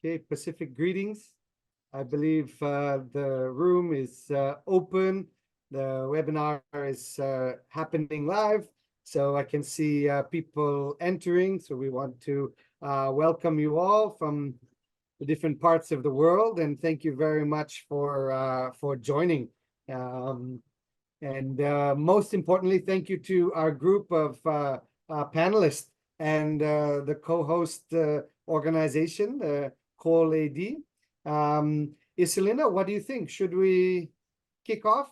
Okay, Pacific greetings. I believe the room is open. The webinar is happening live, so I can see people entering. So we want to welcome you all from the different parts of the world, and thank you very much for joining. Most importantly, thank you to our group of panelists and the co-host organization, COLEAD. Iselina, what do you think? Should we kick off?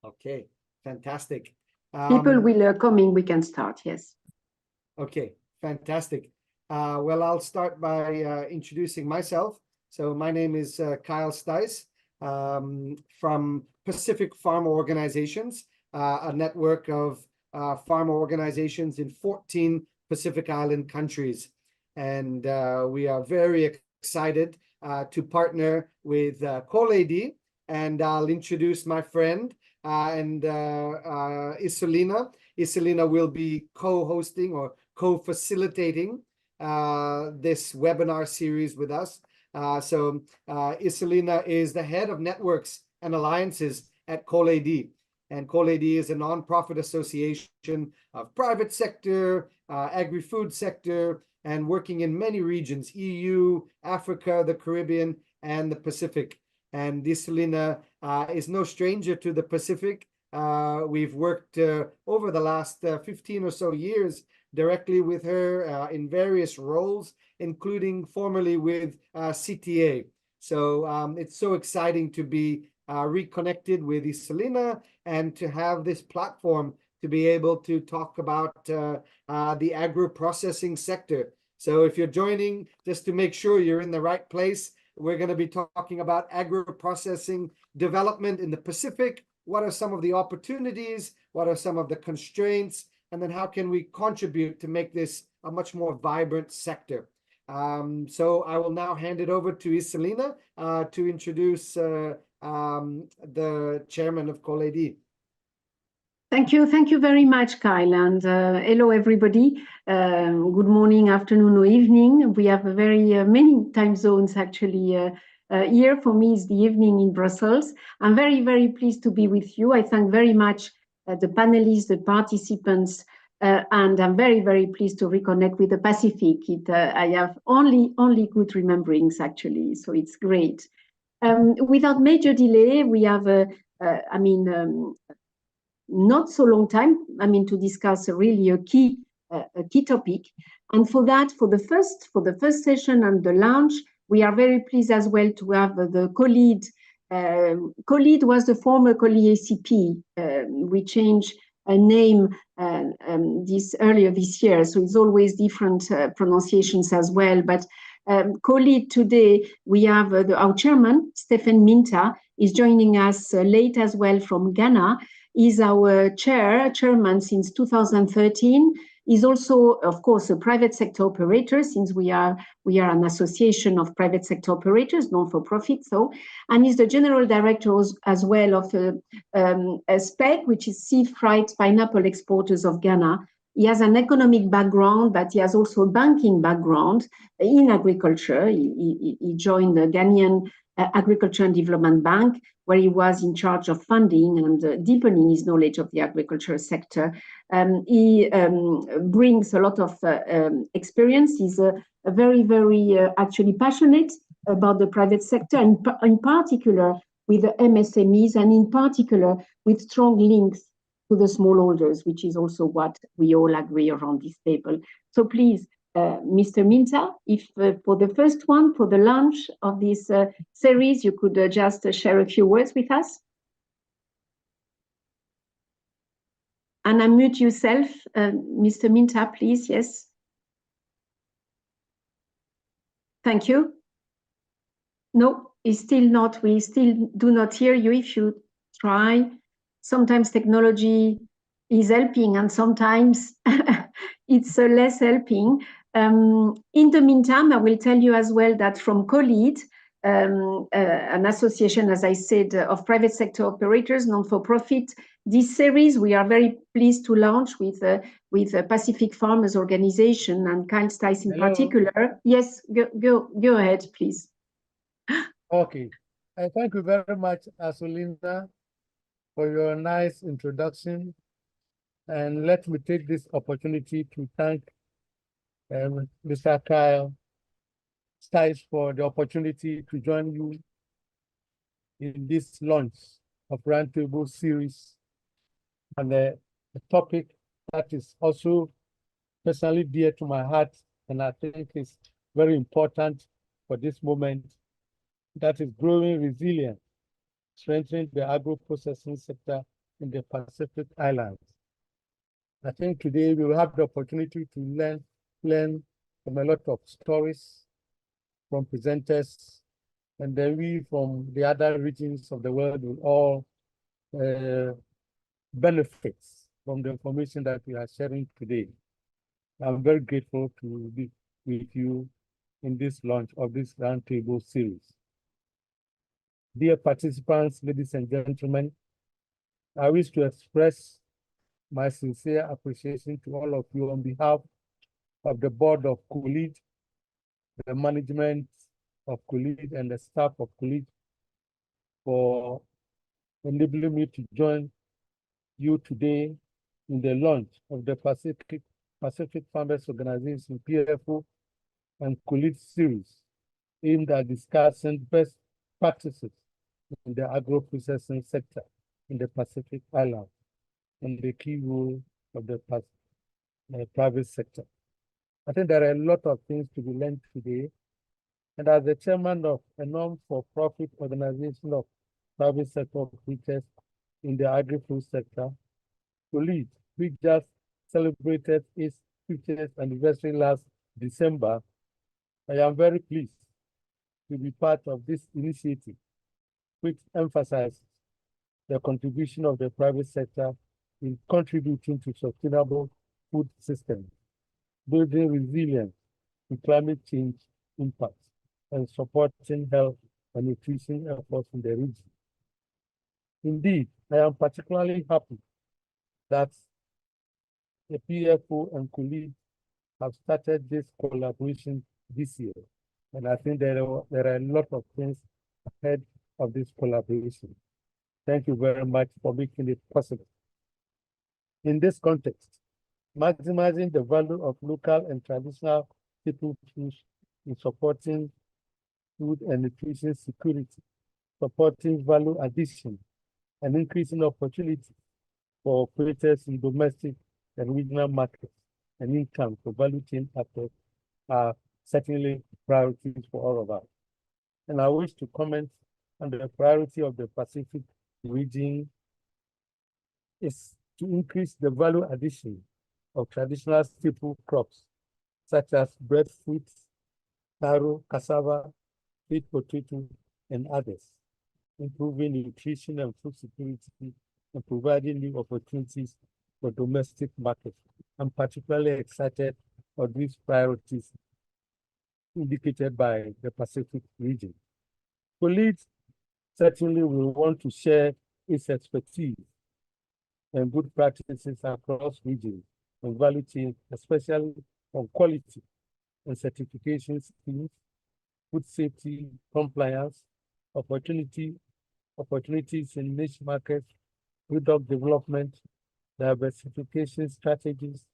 Okay, fantastic. People will coming, we can start, yes. Okay, fantastic. Well, I'll start by introducing myself. So my name is Kyle Stice from Pacific Farmer Organizations, a network of farmer organizations in 14 Pacific Island countries. And we are very excited to partner with COLEAD, and I'll introduce my friend Iselina. Iselina will be co-hosting or co-facilitating this webinar series with us. Iselina is the head of networks and alliances at COLEAD. And COLEAD is a nonprofit association of private sector, agri-food sector, and working in many regions: EU, Africa, the Caribbean, and the Pacific. And Iselina is no stranger to the Pacific. We've worked over the last 15 or so years directly with her in various roles, including formerly with CTA. So it's so exciting to be reconnected with Iselina and to have this platform to be able to talk about the agro-processing sector. So if you're joining, just to make sure you're in the right place, we're going to be talking about agro-processing development in the Pacific. What are some of the opportunities? What are some of the constraints? And then how can we contribute to make this a much more vibrant sector? So I will now hand it over to Iselina to introduce the chairman of COLEAD. Thank you very much, Kyle, and hello everybody. Good morning, afternoon, or evening. We have a very many time zones actually here. For me, it's the evening in Brussels. I'm very pleased to be with you. I thank very much the panelists, the participants, and I'm very pleased to reconnect with the Pacific. I have only good rememberings actually, so it's great. Without major delay, we have not so long time, to discuss really a key topic. And for that, for the first session and the launch, we are very pleased as well to have the COLEAD. COLEAD was the former COLEAD ACP. We changed a name earlier this year, so it's always different pronunciations as well. But COLEAD today, we have our chairman, Stephen Minta, is joining us late as well from Ghana. Is our chairman since 2013. Is also, of course, a private sector operator, since we are an association of private sector operators, non-for-profit. And is the general director as well of SPEC, which is Sea Freight Pineapple Exporters of Ghana. He has an economic background, but he has also a banking background in agriculture. He joined the Ghanaian Agriculture and Development Bank, where he was in charge of funding and deepening his knowledge of the agriculture sector. He brings a lot of experience. He's a very actually passionate about the private sector, and in particular with the MSMEs, and in particular with strong links to the smallholders, which is also what we all agree around this table. So please, Mr. Minta, if for the first one, for the launch of this series, you could just share a few words with us. And unmute yourself, Mr. Minta, please. Yes. Thank you. No, it's still not. We still do not hear you. If you try, sometimes technology is helping and sometimes it's less helping. In the meantime, I will tell you as well that from COLEAD, an association, as I said, of private sector operators, non-for-profit. This series we are very pleased to launch with Pacific Farmers Organization and Kind Styles in particular. Yes, go ahead, please. Okay, thank you very much, Asolina, for your nice introduction. And let me take this opportunity to thank Mr. Kyle Stiles for the opportunity to join you in this launch of Roundtable series and a topic that is also personally dear to my heart, and I think is very important for this moment. That is growing resilience, strengthening the agro-processing sector in the Pacific Islands. I think today we will have the opportunity to learn from a lot of stories from presenters, and then we from the other regions of the world will all benefit from the information that we are sharing today. I'm very grateful to be with you in this launch of this Roundtable series. Dear participants, ladies and gentlemen, I wish to express my sincere appreciation to all of you on behalf of the board of COLEAD, the management of COLEAD, and the staff of COLEAD for enabling me to join you today in the launch of the Pacific Farmers Organization PFO and COLEAD series aimed at discussing best practices in the agro-processing sector in the Pacific Islands and the key role of the private sector. I think there are a lot of things to be learned today. And as the chairman of a non-for-profit organization of private sector operators in the agri-food sector, COLEAD, which just celebrated its 50th anniversary last December, I am very pleased to be part of this initiative, which emphasizes the contribution of the private sector in contributing to sustainable food systems, building resilience to climate change impacts, and supporting health and nutrition efforts in the region. Indeed, I am particularly happy that the PFO and COLEAD have started this collaboration this year. And I think there are a lot of things ahead of this collaboration. Thank you very much for making it possible. In this context, maximizing the value of local and traditional people foods in supporting food and nutrition security, supporting value addition, and increasing opportunity for operators in domestic and regional markets and income for value chain actors are certainly priorities for all of us. And I wish to comment on the priority of the Pacific region is to increase the value addition of traditional staple crops such as breadfruits, taro, cassava, sweet potato, and others, improving nutrition and food security and providing new opportunities for domestic markets. I'm particularly excited for these priorities indicated by the Pacific region. COLEAD certainly will want to share its expertise and good practices across regions and value chains, especially on quality and certification schemes, food safety compliance, opportunities in niche markets, product development, diversification strategies,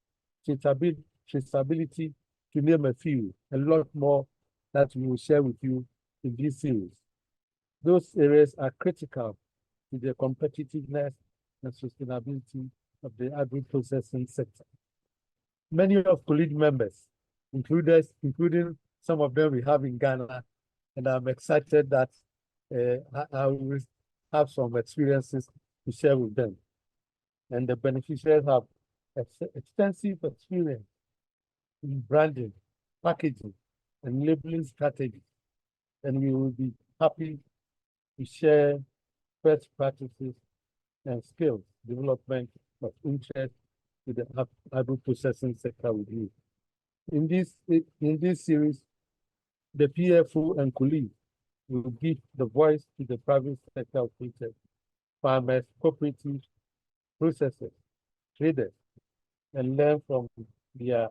traceability, to name a few, a lot more that we will share with you in this series. Those areas are critical to the competitiveness and sustainability of the agri-processing sector. Many of COLEAD members, including some of them we have in Ghana, and I'm excited that I will have some experiences to share with them. And the beneficiaries have extensive experience in branding, packaging, and labeling strategies. And we will be happy to share best practices and skills development of interest to the agro-processing sector with you. In this series, the PFO and COLEAD will give the voice to the private sector operators, farmers, cooperatives, processors, traders, and learn from their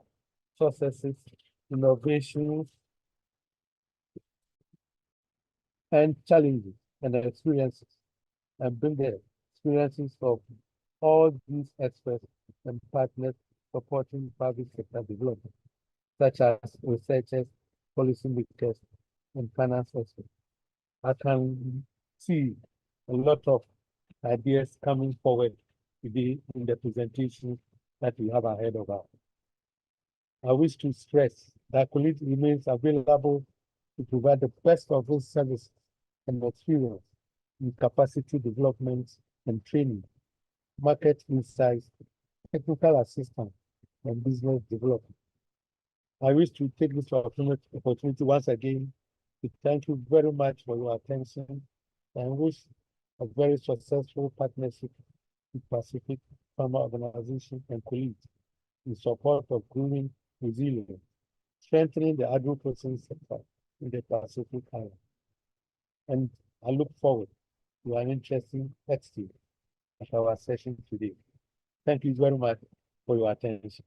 successes, innovations, and challenges and experiences, and bring the experiences of all these experts and partners supporting private sector development, such as researchers, policymakers, and finance experts. I can see a lot of ideas coming forward today in the presentation that we have ahead of us. I wish to stress that COLEAD remains available to provide the best of those services and experience in capacity development and training, market insights, technical assistance, and business development. I wish to take this opportunity once again to thank you very much for your attention and wish a very successful partnership with Pacific Farmer Organization and COLEAD in support of growing resilience, strengthening the agro-processing sector in the Pacific Island. And I look forward to an interesting exchange at our session today. Thank you very much for your attention.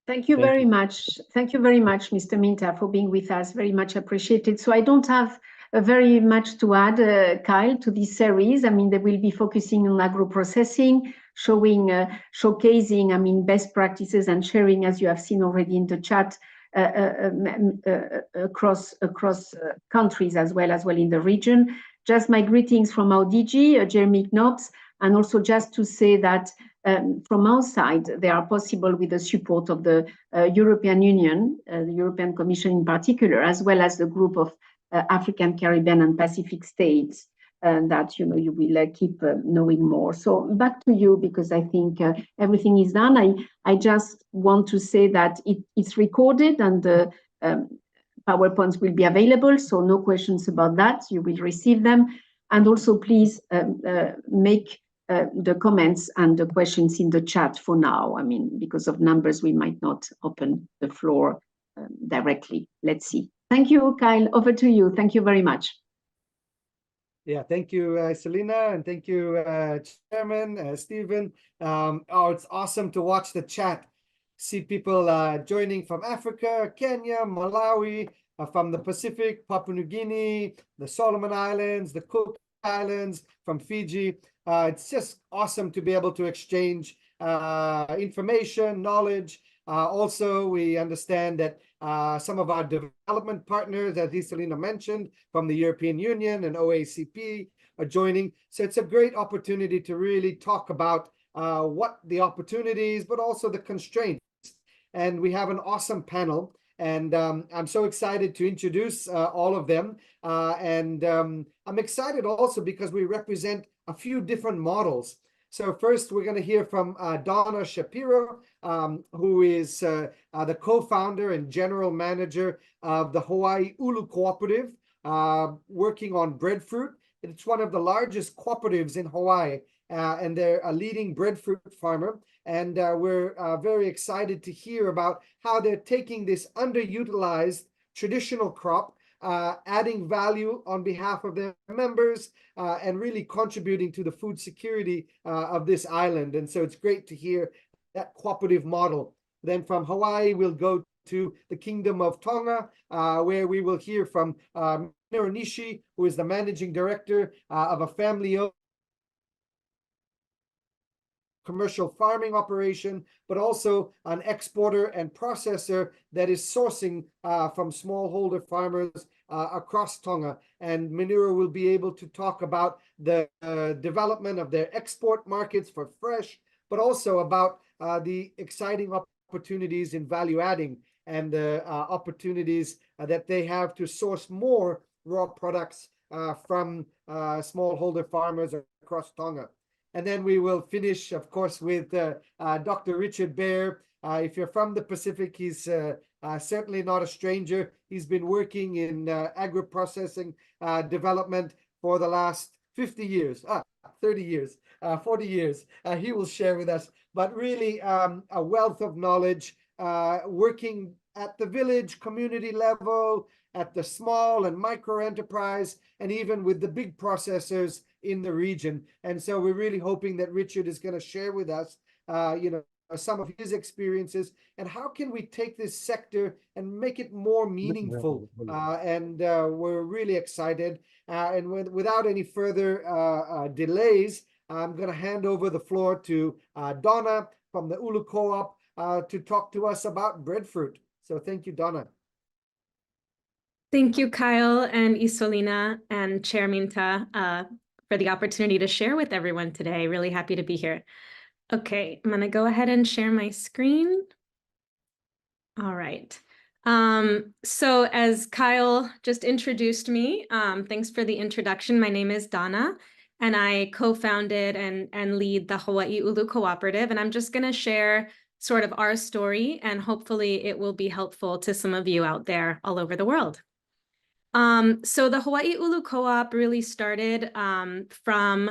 Thank you very much. Thank you very much, Mr. Minta, for being with us. Very much appreciated. So I don't have very much to add, Kyle, to this series. I mean, they will be focusing on agro-processing, showcasing, best practices and sharing, as you have seen already in the chat, across countries as well in the region. Just my greetings from our DG, Jeremy Knopf, and also just to say that from our side, they are possible with the support of the European Union, the European Commission in particular, as well as the group of African, Caribbean, and Pacific states that you will keep knowing more. So back to you, because I think everything is done. I just want to say that it's recorded and the PowerPoints will be available, so no questions about that. You will receive them. And also please make the comments and the questions in the chat for now. I mean, because of numbers, we might not open the floor directly. Let's see. Thank you, Kyle. Over to you. Thank you very much. Yeah, thank you, Selena, and thank you, Chairman, Stephen. It's awesome to watch the chat, see people joining from Africa, Kenya, Malawi, from the Pacific, Papua New Guinea, the Solomon Islands, the Cook Islands, from Fiji. It's just awesome to be able to exchange information, knowledge. Also, we understand that some of our development partners, as Iselina mentioned, from the European Union and OACP are joining. So it's a great opportunity to really talk about what the opportunities, but also the constraints. And we have an awesome panel. And I'm so excited to introduce all of them. I'm excited also because we represent a few different models. So first, we're going to hear from Donna Shapiro, who is the co-founder and general manager of the Hawaii Ulu Cooperative, working on breadfruit. It's one of the largest cooperatives in Hawaii, and they're a leading breadfruit farmer. And we're very excited to hear about how they're taking this underutilized traditional crop, adding value on behalf of their members, and really contributing to the food security of this island. And so it's great to hear that cooperative model. Then from Hawaii, we'll go to the Kingdom of Tonga, where we will hear from Minoru Nishi, who is the managing director of a family-owned commercial farming operation, but also an exporter and processor that is sourcing from smallholder farmers across Tonga. And Minoru will be able to talk about the development of their export markets for fresh, but also about the exciting opportunities in value adding and the opportunities that they have to source more raw products from smallholder farmers across Tonga. And then we will finish, of course, with Dr. Richard Baer. If you're from the Pacific, he's certainly not a stranger. He's been working in agro-processing development for the last 50 years, 30 years, 40 years. He will share with us, but really a wealth of knowledge, working at the village community level, at the small and micro enterprise, and even with the big processors in the region. And so we're really hoping that Richard is going to share with us, some of his experiences and how can we take this sector and make it more meaningful. We're really excited. Without any further delays, I'm going to hand over the floor to Donna from the Ulu Co-op to talk to us about breadfruit. So thank you, Donna. Thank you, Kyle and Isolina and Chair Minta for the opportunity to share with everyone today. Really happy to be here. Okay, I'm going to go ahead and share my screen. All right. So as Kyle just introduced me, thanks for the introduction. My name is Donna, and I co-founded and lead the Hawaii Ulu Cooperative. And I'm just going to share sort of our story, and hopefully it will be helpful to some of you out there all over the world. So the Hawaii Ulu Co-op really started from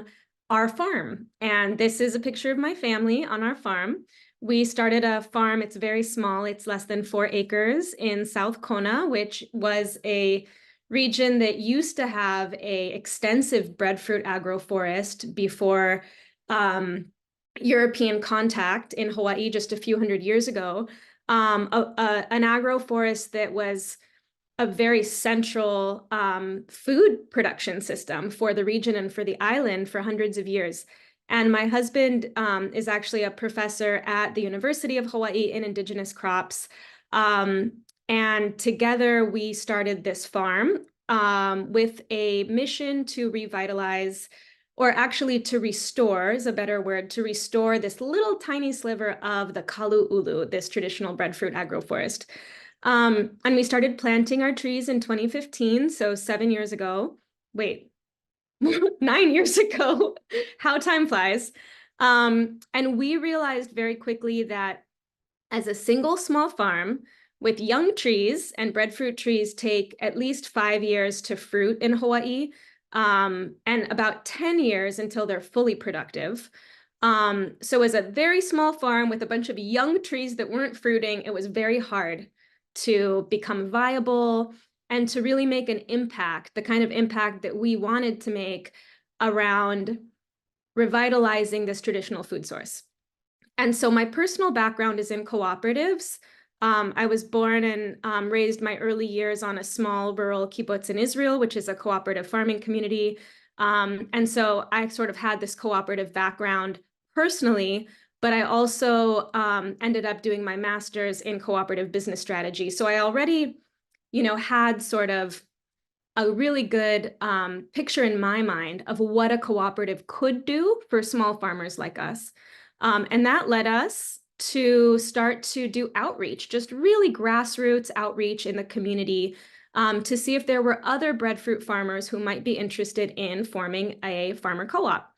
our farm. And this is a picture of my family on our farm. We started a farm, it's very small, it's less than 4 acres in South Kona, which was a region that used to have an extensive breadfruit agroforest before European contact in Hawaii just a few hundred years ago. An agroforest that was a very central food production system for the region and for the island for hundreds of years. And my husband is actually a professor at the University of Hawaii in indigenous crops. And together we started this farm with a mission to revitalize, or actually to restore is a better word, to restore this little tiny sliver of the Kalu Ulu, this traditional breadfruit agroforest. And we started planting our trees in 2015, so 7 years ago. Wait, 9 years ago. How time flies. And we realized very quickly that as a single small farm with young trees, and breadfruit trees take at least 5 years to fruit in Hawaii, and about 10 years until they're fully productive. So as a very small farm with a bunch of young trees that weren't fruiting, it was very hard to become viable and to really make an impact, the kind of impact that we wanted to make around revitalizing this traditional food source. And so my personal background is in cooperatives. I was born and raised my early years on a small rural kibbutz in Israel, which is a cooperative farming community. And so I sort of had this cooperative background personally, but I also ended up doing my master's in cooperative business strategy. So I already, had sort of a really good picture in my mind of what a cooperative could do for small farmers like us. And that led us to start to do outreach, just really grassroots outreach in the community to see if there were other breadfruit farmers who might be interested in forming a farmer co-op.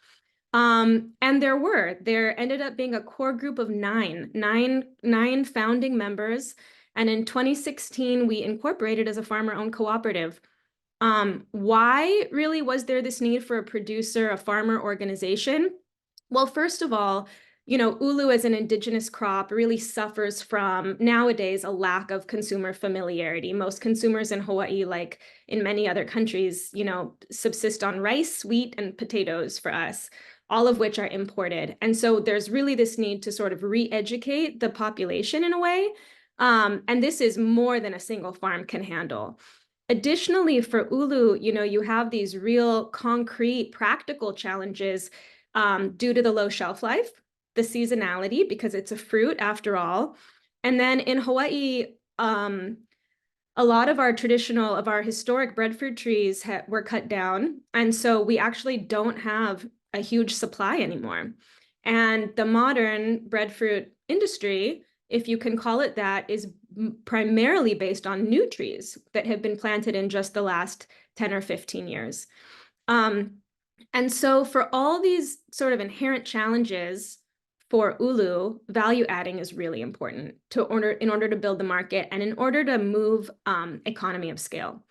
And there ended up being a core group of nine founding members. And in 2016, we incorporated as a farmer-owned cooperative. Why really was there this need for a producer, a farmer organization? Well, first of all, ulu as an indigenous crop really suffers from nowadays a lack of consumer familiarity. Most consumers in Hawaii, like in many other countries, subsist on rice, wheat, and potatoes for us, all of which are imported. And so there's really this need to sort of re-educate the population in a way. And this is more than a single farm can handle. Additionally, for ulu, you have these real concrete practical challenges due to the low shelf life, the seasonality, because it's a fruit after all. And then in Hawaii, a lot of our historic breadfruit trees were cut down. And so we actually don't have a huge supply anymore. And the modern breadfruit industry, if you can call it that, is primarily based on new trees that have been planted in just the last 10 or 15 years. And so for all these sort of inherent challenges for ulu, value adding is really important in order to build the market and in order to move economy of scale.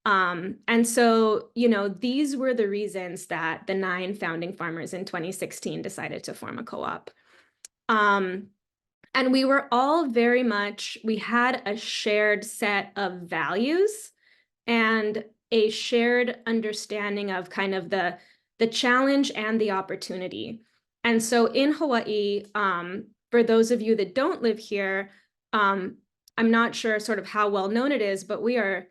And so, these were the reasons that the 9 founding farmers in 2016 decided to form a co-op. And we were all we had a shared set of values and a shared understanding of kind of the challenge and the opportunity. And so in Hawaii, for those of you that don't live here, I'm not sure sort of how well known it is, but we are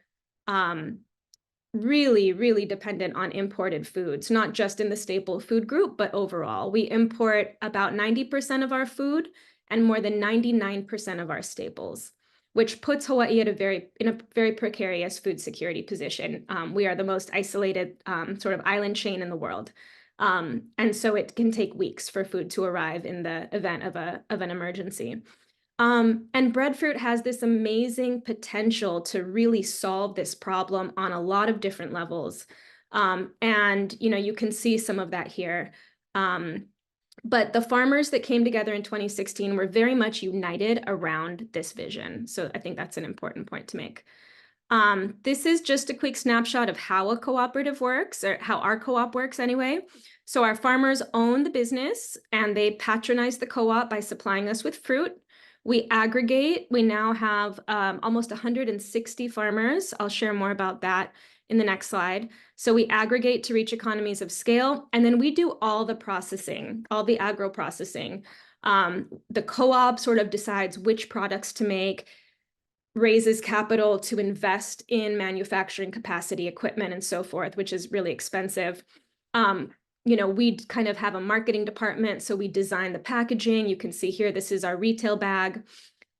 really, really dependent on imported foods, not just in the staple food group, but overall. We import about 90% of our food and more than 99% of our staples, which puts Hawaii at in a very precarious food security position. We are the most isolated sort of island chain in the world. And so it can take weeks for food to arrive in the event of an emergency. And breadfruit has this amazing potential to really solve this problem on a lot of different levels. And, you know, you can see some of that here. But the farmers that came together in 2016 were very much united around this vision. So I think that's an important point to make. This is just a quick snapshot of how a cooperative works, or how our co-op works anyway. So our farmers own the business and they patronize the co-op by supplying us with fruit. We aggregate. We now have almost 160 farmers. I'll share more about that in the next slide. So we aggregate to reach economies of scale, and then we do all the processing, all the agro-processing. The co-op sort of decides which products to make, raises capital to invest in manufacturing capacity, equipment, and so forth, which is really expensive. You know, we kind of have a marketing department, so we design the packaging. You can see here, this is our retail bag.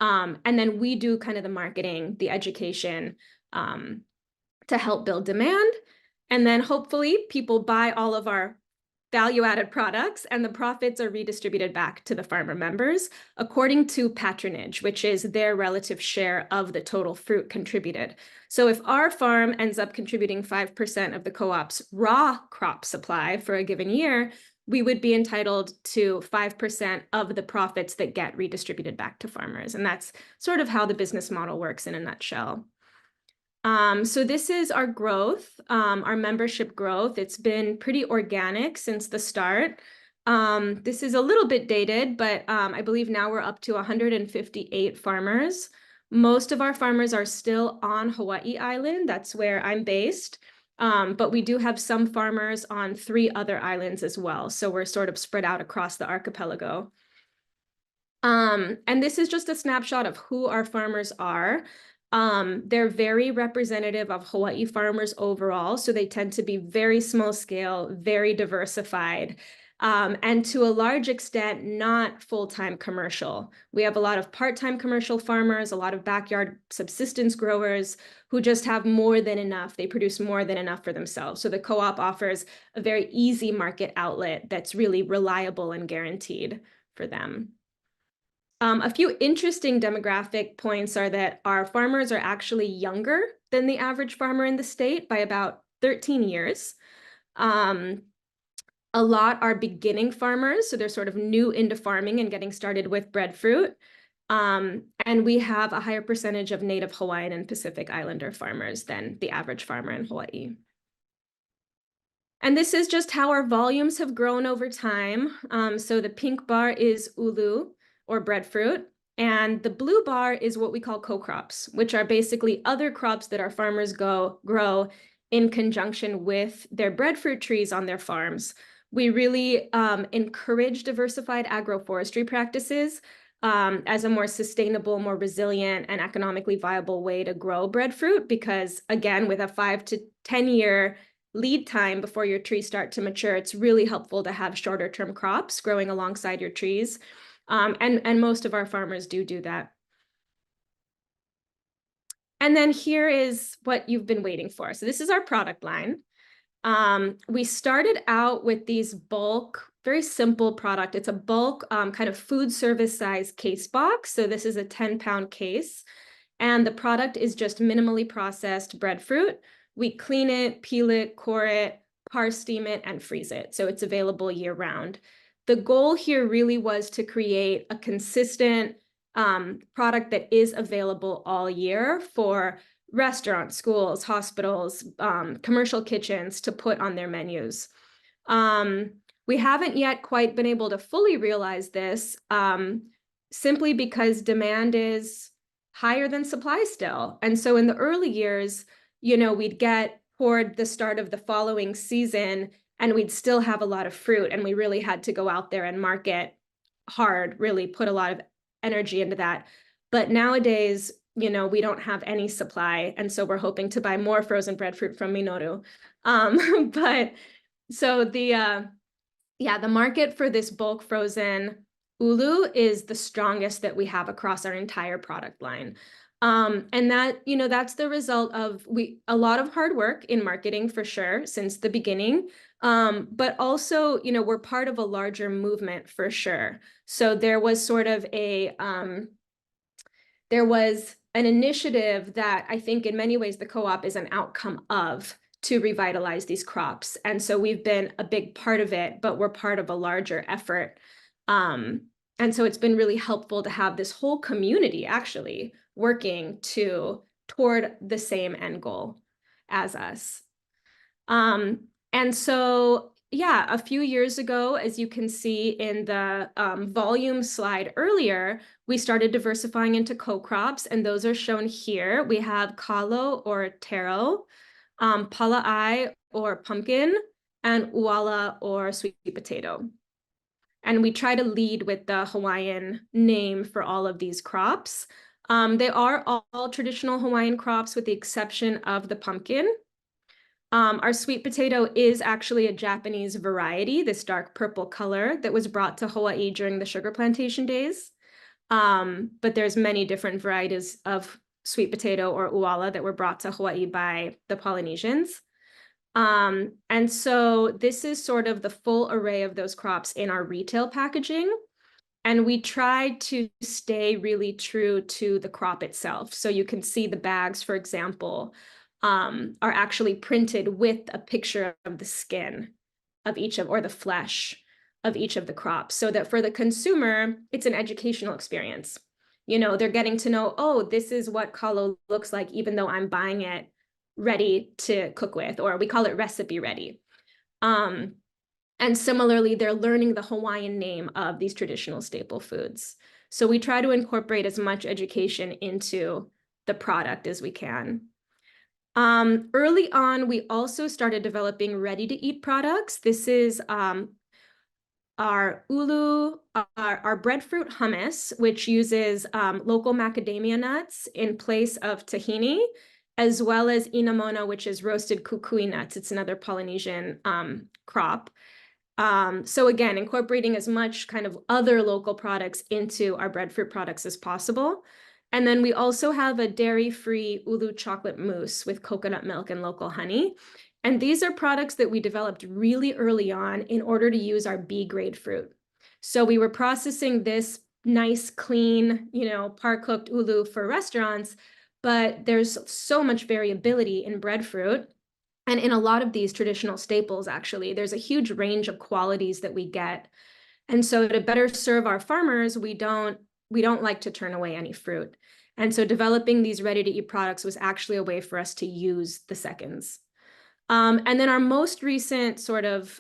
And then we do kind of the marketing, the education to help build demand. And then hopefully people buy all of our value-added products, and the profits are redistributed back to the farmer members according to patronage, which is their relative share of the total fruit contributed. So if our farm ends up contributing 5% of the co-op's raw crop supply for a given year, we would be entitled to 5% of the profits that get redistributed back to farmers. And that's sort of how the business model works in a nutshell. So this is our growth, our membership growth. It's been pretty organic since the start. This is a little bit dated, but I believe now we're up to 158 farmers. Most of our farmers are still on Hawaii Island. That's where I'm based. But we do have some farmers on 3 other islands as well. So we're sort of spread out across the archipelago. And this is just a snapshot of who our farmers are. They're very representative of Hawaii farmers overall, so they tend to be very small scale, very diversified, and to a large extent, not full-time commercial. We have a lot of part-time commercial farmers, a lot of backyard subsistence growers who just have more than enough. They produce more than enough for themselves. So the co-op offers a very easy market outlet that's really reliable and guaranteed for them. A few interesting demographic points are that our farmers are actually younger than the average farmer in the state by about 13 years. A lot are beginning farmers, so they're sort of new into farming and getting started with breadfruit. And we have a higher percentage of Native Hawaiian and Pacific Islander farmers than the average farmer in Hawaii. And this is just how our volumes have grown over time. So the pink bar is ulu, or breadfruit, and the blue bar is what we call co-crops, which are basically other crops that our farmers grow in conjunction with their breadfruit trees on their farms. We really encourage diversified agroforestry practices as a more sustainable, more resilient, and economically viable way to grow breadfruit, because again, with a 5 to 10 year lead time before your trees start to mature, it's really helpful to have shorter term crops growing alongside your trees. And most of our farmers do that. And then here is what you've been waiting for. So this is our product line. We started out with these bulk, very simple product. It's a bulk kind of food service size case box. So this is a 10-pound case. And the product is just minimally processed breadfruit. We clean it, peel it, core it, parse, steam it, and freeze it. So it's available year round. The goal here really was to create a consistent product that is available all year for restaurants, schools, hospitals, commercial kitchens to put on their menus. We haven't yet quite been able to fully realize this simply because demand is higher than supply still. And so in the early years, we'd get toward the start of the following season and we'd still have a lot of fruit, and we really had to go out there and market hard, really put a lot of energy into that. But nowadays, we don't have any supply, and so we're hoping to buy more frozen breadfruit from Minoru. But so the market for this bulk frozen ulu is the strongest that we have across our entire product line. And that, that's the result of a lot of hard work in marketing for sure since the beginning. But also, we're part of a larger movement for sure. So there was sort of there was an initiative that I think in many ways the co-op is an outcome of, to revitalize these crops. And so we've been a big part of it, but we're part of a larger effort. And so it's been really helpful to have this whole community actually working toward the same end goal as us. And so, a few years ago, as you can see in the volume slide earlier, we started diversifying into co-crops, and those are shown here. We have kalo or taro, pala'ai or pumpkin, and uala or sweet potato. And we try to lead with the Hawaiian name for all of these crops. They are all traditional Hawaiian crops with the exception of the pumpkin. Our sweet potato is actually a Japanese variety, this dark purple color that was brought to Hawaii during the sugar plantation days. But there's many different varieties of sweet potato or uala that were brought to Hawaii by the Polynesians. And so this is sort of the full array of those crops in our retail packaging. And we tried to stay really true to the crop itself. So you can see the bags, for example, are actually printed with a picture of the skin of or the flesh of each of the crops, so that for the consumer, it's an educational experience. They're getting to know, oh, this is what kalo looks like, even though I'm buying it ready to cook with, or we call it recipe ready. And similarly, they're learning the Hawaiian name of these traditional staple foods. So we try to incorporate as much education into the product as we can. Early on, we also started developing ready-to-eat products. This is our ulu, our breadfruit hummus, which uses local macadamia nuts in place of tahini, as well as inamona, which is roasted kukui nuts. It's another Polynesian crop. So again, incorporating as much kind of other local products into our breadfruit products as possible. And then we also have a dairy-free ulu chocolate mousse with coconut milk and local honey. And these are products that we developed really early on in order to use our B-grade fruit. So we were processing this nice, clean, par-cooked ulu for restaurants, but there's so much variability in breadfruit. And in a lot of these traditional staples, actually, there's a huge range of qualities that we get. And so to better serve our farmers, we don't like to turn away any fruit. And so developing these ready-to-eat products was actually a way for us to use the seconds. And then our most recent sort of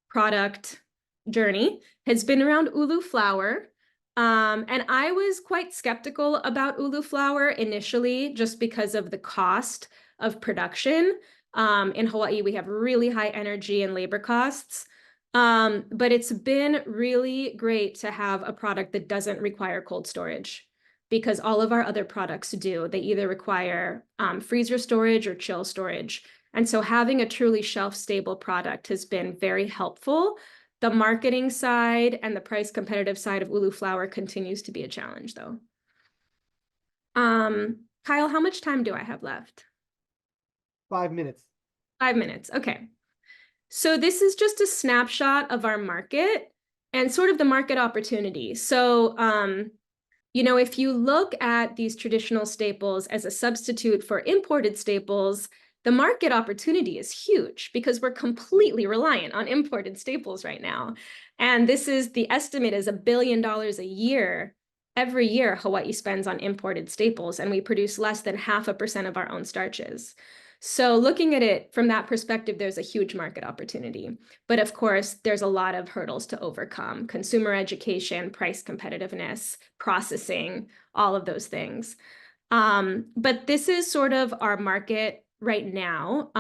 product journey has been around ulu flour. And I was quite skeptical about ulu flour initially, just because of the cost of production. In Hawaii, we have really high energy and labor costs. But it's been really great to have a product that doesn't require cold storage, because all of our other products do. They either require freezer storage or chill storage. And so having a truly shelf-stable product has been very helpful. The marketing side and the price competitive side of ulu flour continues to be a challenge, though. Kyle, how much time do I have left? 5 minutes. 5 minutes, okay. So this is just a snapshot of our market and sort of the market opportunity. So, if you look at these traditional staples as a substitute for imported staples, the market opportunity is huge because we're completely reliant on imported staples right now. And the estimate is $1 billion a year. Every year, Hawaii spends on imported staples, and we produce less than 0.5% of our own starches. So looking at it from that perspective, there's a huge market opportunity. But of course, there's a lot of hurdles to overcome: consumer education, price competitiveness, processing, all of those things. But this is sort of our market right now.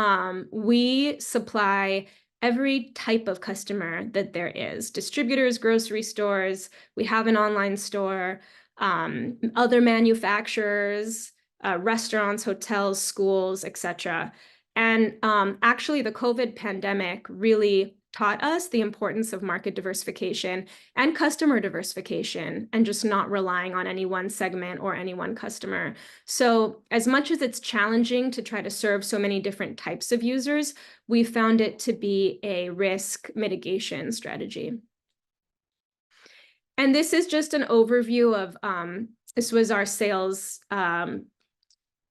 We supply every type of customer that there is: distributors, grocery stores, we have an online store, other manufacturers, restaurants, hotels, schools, etc. And actually, the COVID pandemic really taught us the importance of market diversification and customer diversification, and just not relying on any one segment or any one customer. So as much as it's challenging to try to serve so many different types of users, we found it to be a risk mitigation strategy. And this is just an overview of, this was our sales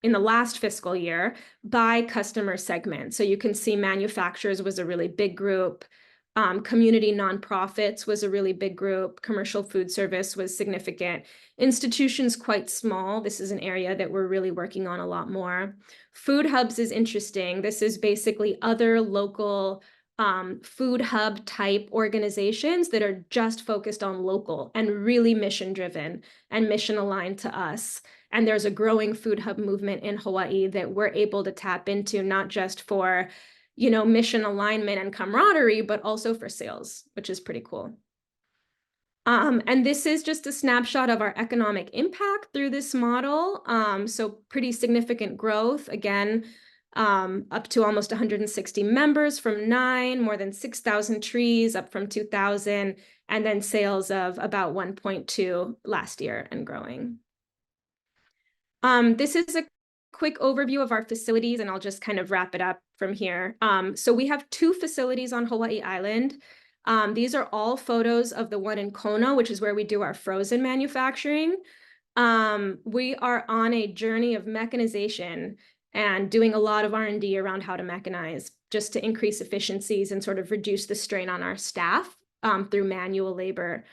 in the last fiscal year by customer segment. So you can see manufacturers was a really big group. Community nonprofits was a really big group. Commercial food service was significant. Institutions quite small. This is an area that we're really working on a lot more. Food hubs is interesting. This is basically other local food hub type organizations that are just focused on local and really mission driven and mission aligned to us. And there's a growing food hub movement in Hawaii that we're able to tap into, not just for, you know, mission alignment and camaraderie, but also for sales, which is pretty cool. And this is just a snapshot of our economic impact through this model. So pretty significant growth, again, up to almost 160 members from 9, more than 6,000 trees, up from 2,000, and then sales of about 1.2 last year and growing. This is a quick overview of our facilities, and I'll just kind of wrap it up from here. So we have 2 facilities on Hawaii Island. These are all photos of the one in Kona, which is where we do our frozen manufacturing. We are on a journey of mechanization and doing a lot of R&D around how to mechanize, just to increase efficiencies and sort of reduce the strain on our staff through manual labor.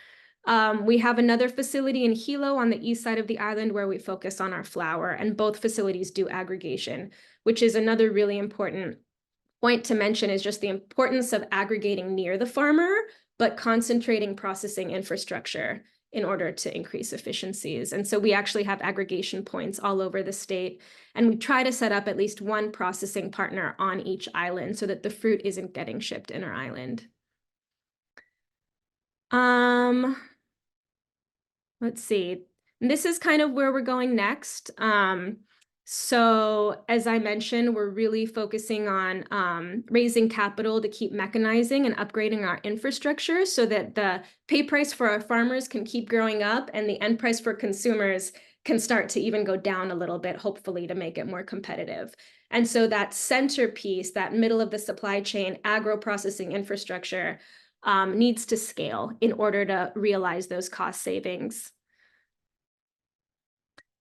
We have another facility in Hilo on the east side of the island where we focus on our flour, and both facilities do aggregation, which is another really important point to mention, is just the importance of aggregating near the farmer, but concentrating processing infrastructure in order to increase efficiencies. And so we actually have aggregation points all over the state, and we try to set up at least one processing partner on each island so that the fruit isn't getting shipped inter-island. Let's see. This is kind of where we're going next. So as I mentioned, we're really focusing on raising capital to keep mechanizing and upgrading our infrastructure so that the pay price for our farmers can keep growing up and the end price for consumers can start to even go down a little bit, hopefully, to make it more competitive. And so that centerpiece, that middle of the supply chain, agro-processing infrastructure, needs to scale in order to realize those cost savings.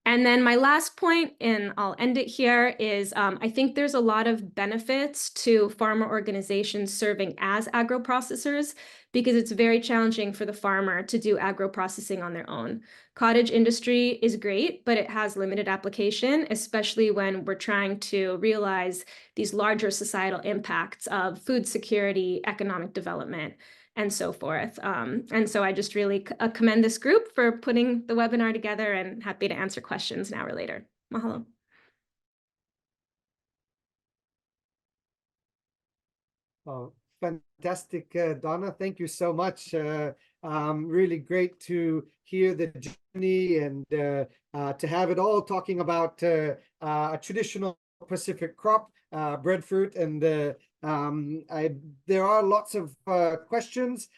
And then my last point, and I'll end it here, is I think there's a lot of benefits to farmer organizations serving as agro-processors, because it's very challenging for the farmer to do agro-processing on their own. Cottage industry is great, but it has limited application, especially when we're trying to realize these larger societal impacts of food security, economic development, and so forth. And so I just really commend this group for putting the webinar together, and happy to answer questions now or later. Mahalo. Oh, fantastic, Donna. Thank you so much. Really great to hear the journey and to have it all talking about a traditional Pacific crop, breadfruit, and there are lots of questions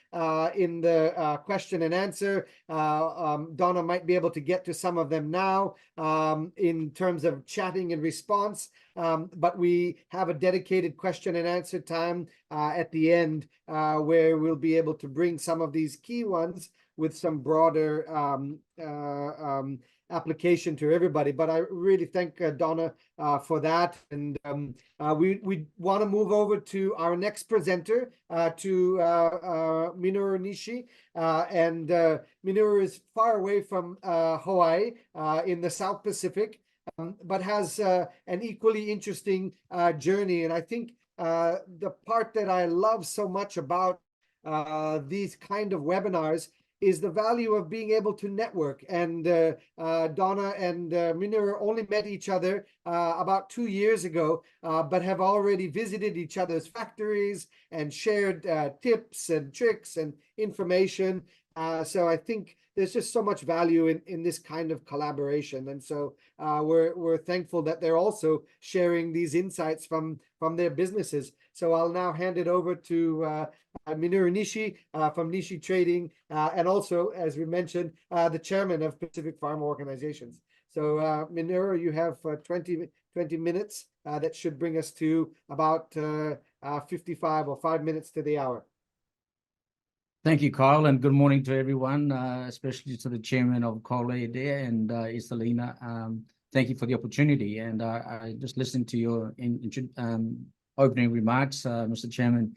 in the question and answer. Donna might be able to get to some of them now in terms of chatting and response, but we have a dedicated question and answer time at the end where we'll be able to bring some of these key ones with some broader application to everybody. But I really thank Donna for that, and we want to move over to our next presenter, to Minoru Nishi, and Minoru is far away from Hawaii in the South Pacific, but has an equally interesting journey. And I think the part that I love so much about these kind of webinars is the value of being able to network. And Donna and Munir only met each other about 2 years ago, but have already visited each other's factories and shared tips and tricks and information. So I think there's just so much value in this kind of collaboration. And so we're thankful that they're also sharing these insights from their businesses. So I'll now hand it over to Minoru Nishi from Nishi Trading, and also, as we mentioned, the chairman of Pacific Farm Organizations. So Minoru, you have 20 minutes. That should bring us to about 55 or 5 minutes to the hour. Thank you, Kyle, and good morning to everyone, especially to the chairman of COLEAD and Iselina. Thank you for the opportunity. And I just listened to your opening remarks, Mr. Chairman.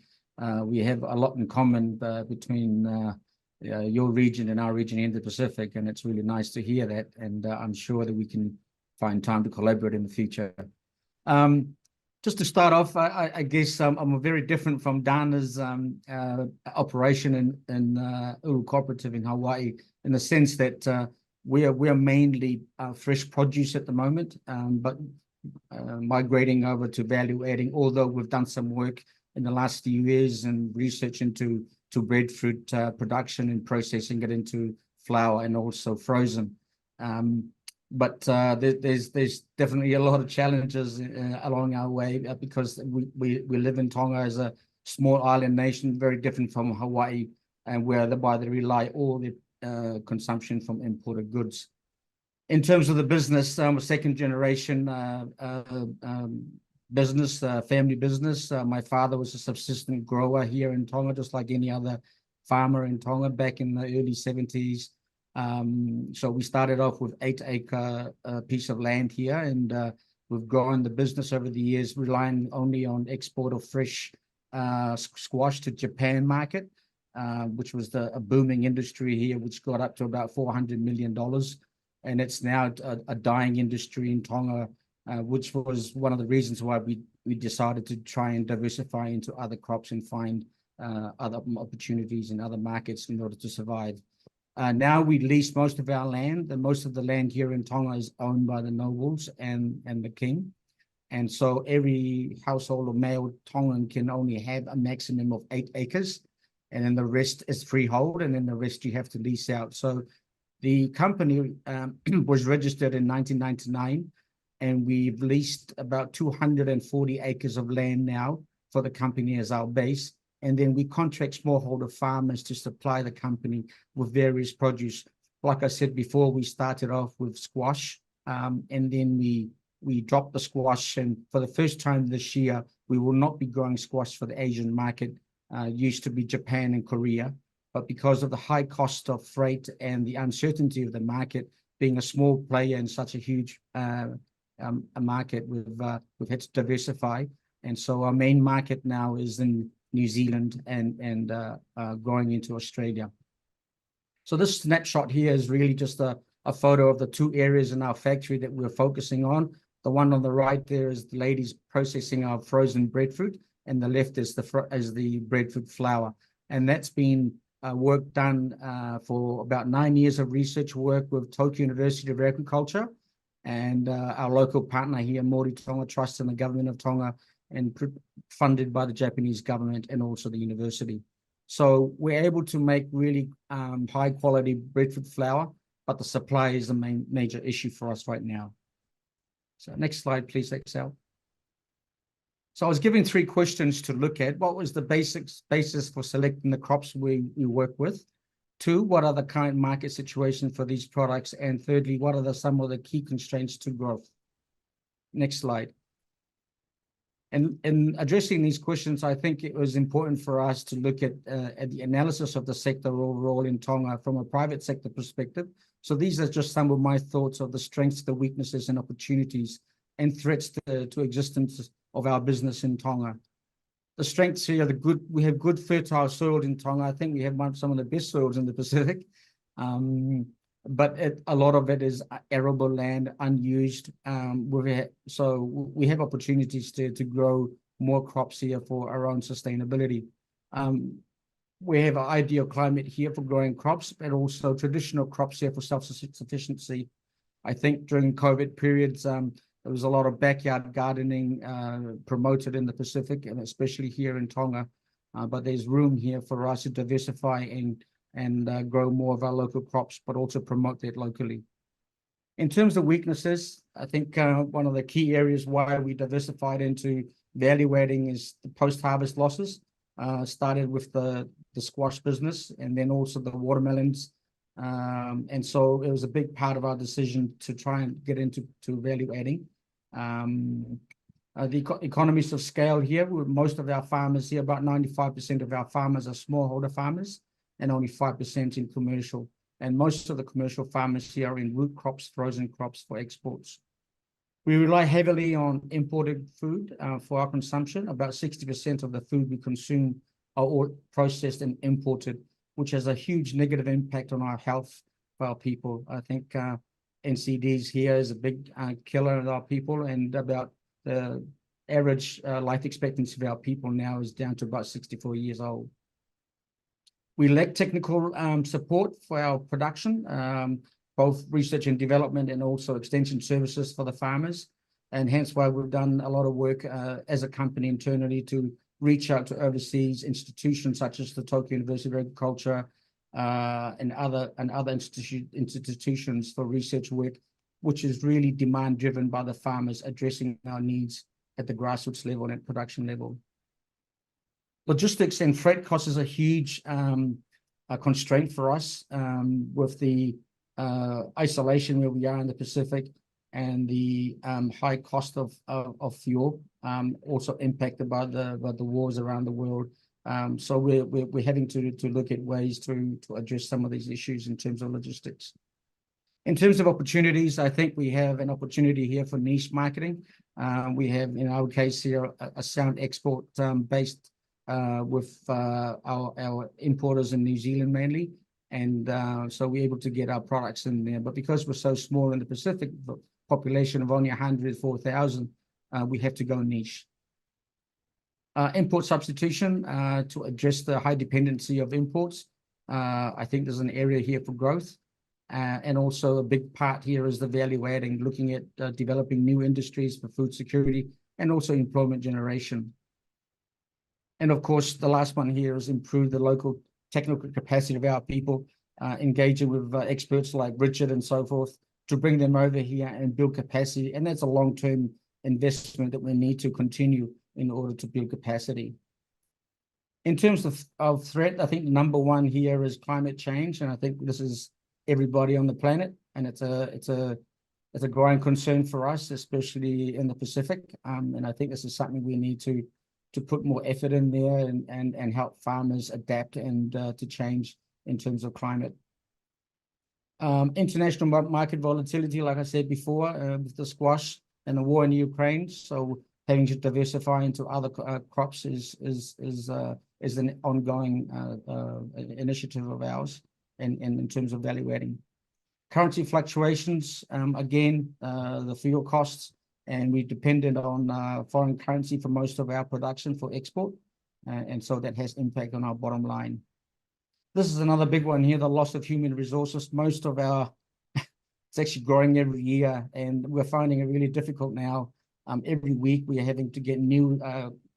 We have a lot in common between your region and our region in the Pacific, and it's really nice to hear that. And I'm sure that we can find time to collaborate in the future. Just to start off, I guess I'm very different from Dana's operation in Uru Cooperative in Hawaii, in the sense that we are mainly fresh produce at the moment, but migrating over to value adding, although we've done some work in the last few years and research into breadfruit production and processing it into flour and also frozen. But there's definitely a lot of challenges along our way, because we live in Tonga as a small island nation, very different from Hawaii, and whereby they rely all their consumption from imported goods. In terms of the business, a second generation business, family business. My father was a subsistence grower here in Tonga, just like any other farmer in Tonga back in the early 70s. So we started off with 8-acre piece of land here, and we've grown the business over the years, relying only on export of fresh squash to Japan market, which was a booming industry here, which got up to about $400 million. And it's now a dying industry in Tonga, which was one of the reasons why we decided to try and diversify into other crops and find other opportunities in other markets in order to survive. Now we lease most of our land, and most of the land here in Tonga is owned by the nobles and the king. And so every household or male Tongan can only have a maximum of 8 acres, and then the rest is freehold, and then the rest you have to lease out. So the company was registered in 1999, and we've leased about 240 acres of land now for the company as our base. And then we contract smallholder farmers to supply the company with various produce. Like I said before, we started off with squash, and then we dropped the squash. And for the first time this year, we will not be growing squash for the Asian market. Used to be Japan and Korea. But because of the high cost of freight and the uncertainty of the market, being a small player in such a huge a market, we've had to diversify. And so our main market now is in New Zealand and going into Australia. So this snapshot here is really just a photo of the two areas in our factory that we're focusing on. The one on the right there is the ladies processing our frozen breadfruit, and the left is the breadfruit flour. And that's been work done for about 9 years of research work with Tokyo University of Agriculture and our local partner here, Māori Tonga Trust, and the government of Tonga, and funded by the Japanese government and also the university. So we're able to make really high quality breadfruit flour, but the supply is the major issue for us right now. So next slide, please, Excel. So I was given 3 questions to look at. What was the basis for selecting the crops we work with? 2, what are the current market situations for these products? And thirdly, what are some of the key constraints to growth? Next slide. And in addressing these questions, I think it was important for us to look at the analysis of the sector overall in Tonga from a private sector perspective. So these are just some of my thoughts of the strengths, the weaknesses, and opportunities and threats to existence of our business in Tonga. The strengths here, we have good fertile soil in Tonga. I think we have some of the best soils in the Pacific. But a lot of it is arable land, unused. So we have opportunities to grow more crops here for our own sustainability. we have an ideal climate here for growing crops, but also traditional crops here for self-sufficiency. I think during COVID periods, there was a lot of backyard gardening promoted in the Pacific, and especially here in Tonga. But there's room here for us to diversify and grow more of our local crops, but also promote that locally. In terms of weaknesses, I think one of the key areas why we diversified into value adding is the post-harvest losses. Started with the squash business and then also the watermelons. And so it was a big part of our decision to try and get into value adding. The economies of scale here, most of our farmers here, about 95% of our farmers are smallholder farmers and only 5% in commercial. And most of the commercial farmers here are in root crops, frozen crops for exports. We rely heavily on imported food for our consumption. About 60% of the food we consume are all processed and imported, which has a huge negative impact on our health for our people. I think NCDs here is a big killer of our people, and about the average life expectancy of our people now is down to about 64 years old. We lack technical support for our production, both research and development and also extension services for the farmers. And hence why we've done a lot of work as a company internally to reach out to overseas institutions such as the Tokyo University of Agriculture and other institutions for research work, which is really demand driven by the farmers addressing our needs at the grassroots level and at production level. Logistics and freight costs is a huge constraint for us with the isolation where we are in the Pacific and the high cost of fuel, also impacted by the wars around the world. So we're having to look at ways to address some of these issues in terms of logistics. In terms of opportunities, I think we have an opportunity here for niche marketing. We have, in our case here, a sound export based with our importers in New Zealand mainly. And so we're able to get our products in there. But because we're so small in the Pacific, the population of only 104,000, we have to go niche. Import substitution to address the high dependency of imports. I think there's an area here for growth. And also a big part here is the value adding, looking at developing new industries for food security and also employment generation. And of course, the last one here is improve the local technical capacity of our people, engaging with experts like Richard and so forth to bring them over here and build capacity. And that's a long-term investment that we need to continue in order to build capacity. In terms of threat, I think number one here is climate change. And I think this is everybody on the planet. And it's a growing concern for us, especially in the Pacific. And I think this is something we need to put more effort in there and help farmers adapt and to change in terms of climate. International market volatility, like I said before, with the squash and the war in Ukraine. So having to diversify into other crops is an ongoing initiative of ours and in terms of value adding. Currency fluctuations, again, the fuel costs, and we're dependent on foreign currency for most of our production for export. And so that has impact on our bottom line. This is another big one here, the loss of human resources. Most of our, it's actually growing every year, and we're finding it really difficult now. Every week we are having to get new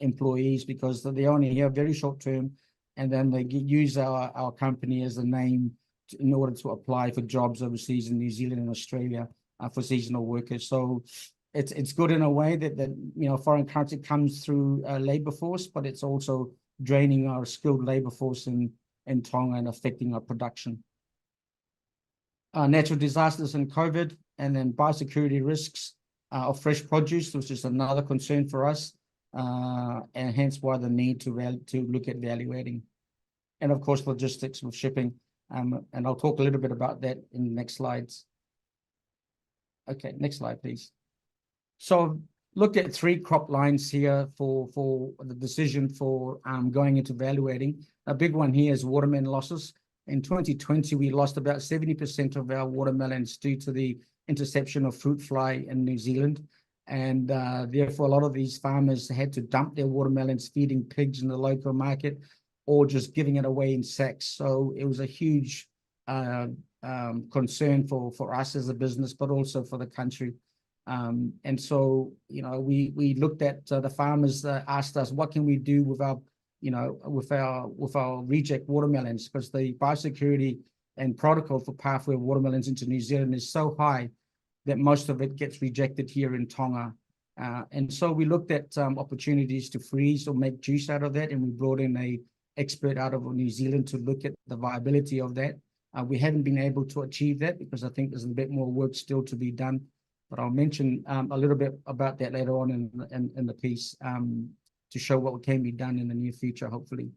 employees because they're only here very short term, and then they use our company as a name in order to apply for jobs overseas in New Zealand and Australia for seasonal workers. So it's good in a way that foreign currency comes through labor force, but it's also draining our skilled labor force in Tonga and affecting our production. Natural disasters and COVID, and then biosecurity risks of fresh produce, which is another concern for us, and hence why the need to look at value adding. And of course, logistics with shipping. And I'll talk a little bit about that in the next slides. Okay, next slide, please. So look at 3 crop lines here for the decision for going into value adding. A big one here is watermelon losses. In 2020, we lost about 70% of our watermelons due to the interception of fruit fly in New Zealand. And therefore, a lot of these farmers had to dump their watermelons, feeding pigs in the local market. or just giving it away in sacks. So it was a huge concern for us as a business, but also for the country. And so, you know, we looked at the farmers asked us, what can we do with our, you know, with our reject watermelons? Because the biosecurity and protocol for pathway watermelons into New Zealand is so high that most of it gets rejected here in Tonga. And so we looked at opportunities to freeze or make juice out of that, and we brought in a expert out of New Zealand to look at the viability of that. We haven't been able to achieve that because I think there's a bit more work still to be done, but I'll mention a little bit about that later on in the piece to show what can be done in the near future, hopefully.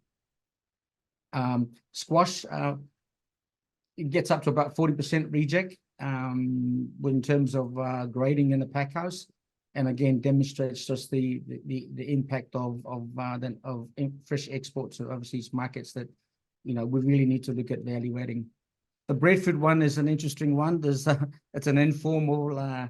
Squash, it gets up to about 40% reject in terms of grading in the pack house, and again demonstrates just the impact of fresh exports to overseas markets that, you know, we really need to look at value adding. The breadfruit one is an interesting one. There's it's an informal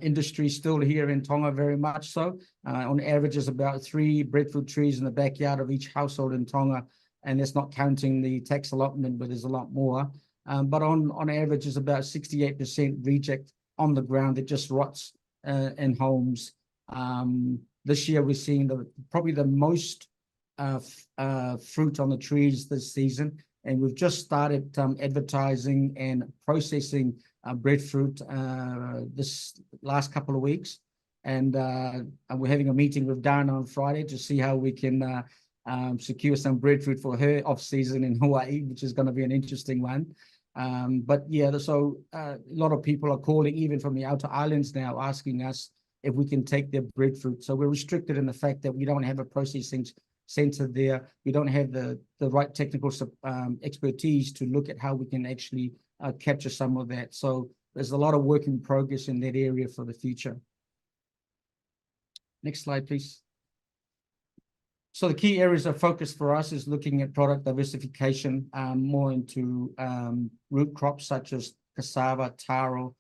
industry still here in Tonga, very much so. On average, there's about 3 breadfruit trees in the backyard of each household in Tonga, and that's not counting the tax allotment, but there's a lot more. But on average, is about 68% reject on the ground that just rots in homes. This year, we're seeing probably the most fruit on the trees this season, and we've just started advertising and processing breadfruit this last couple of weeks, and we're having a meeting with Darren on Friday to see how we can secure some breadfruit for her off season in Hawaii, which is going to be an interesting one. But yeah, so a lot of people are calling even from the outer islands now, asking us if we can take their breadfruit. So we're restricted in the fact that we don't have a processing center there. We don't have the right technical expertise to look at how we can actually capture some of that. So there's a lot of work in progress in that area for the future. Next slide, please. So the key areas of focus for us is looking at product diversification, more into root crops such as cassava, taro,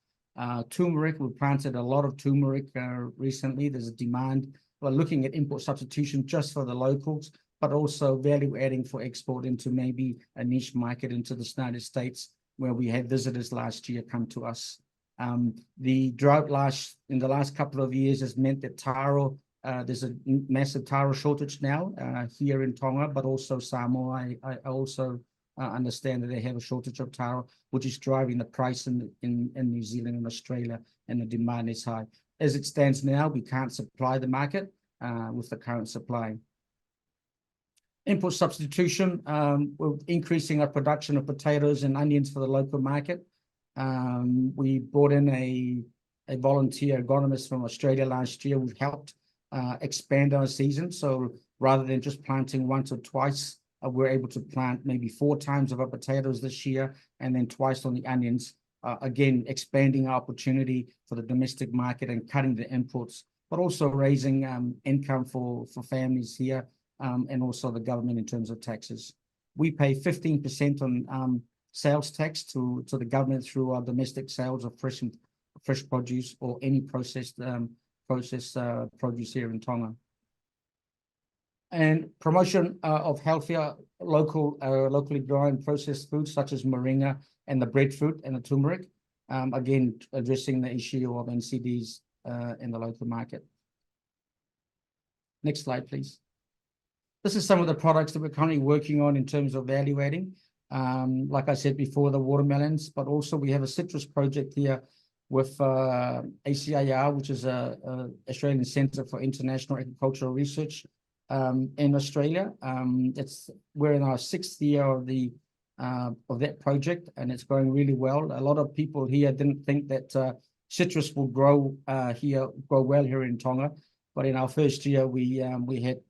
turmeric. We've planted a lot of turmeric recently. There's a demand. We're looking at import substitution just for the locals, but also value adding for export into maybe a niche market into the United States, where we had visitors last year come to us. The drought in the last couple of years has meant that taro, there's a massive taro shortage now here in Tonga, but also Samoa. I also understand that they have a shortage of taro, which is driving the price in New Zealand and Australia, and the demand is high. As it stands now, we can't supply the market with the current supply. Import substitution, we're increasing our production of potatoes and onions for the local market. We brought in a volunteer agronomist from Australia last year. We've helped expand our season. So rather than just planting once or twice, we're able to plant maybe 4 times of our potatoes this year, and then twice on the onions. Again, expanding our opportunity for the domestic market and cutting the imports, but also raising income for families here, and also the government in terms of taxes. We pay 15% on sales tax to the government through our domestic sales of fresh produce or any processed produce here in Tonga. And promotion of healthier locally grown processed foods such as moringa and the breadfruit and the turmeric, again addressing the issue of NCDs in the local market. Next slide, please. This is some of the products that we're currently working on in terms of value adding. Like I said before, the watermelons, but also we have a citrus project here with ACIR, which is a Australian Centre for International Agricultural Research in Australia. We're in our 6th year of that project, and it's going really well. A lot of people here didn't think that citrus will grow well here in Tonga, but in our first year we had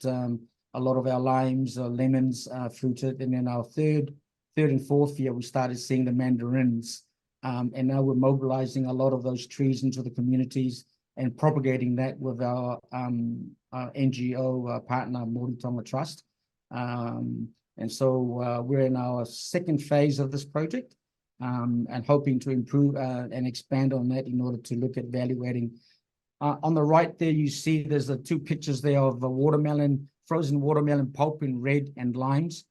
a lot of our limes, lemons fruited, and in our third and 4th year we started seeing the mandarins, and now we're mobilizing a lot of those trees into the communities and propagating that with our NGO partner, Māori Tonga Trust. And so we're in our 2nd phase of this project, and hoping to improve and expand on that in order to look at value adding. On the right there, you see there's the 2 pictures there of a watermelon frozen watermelon pulp in red and limes.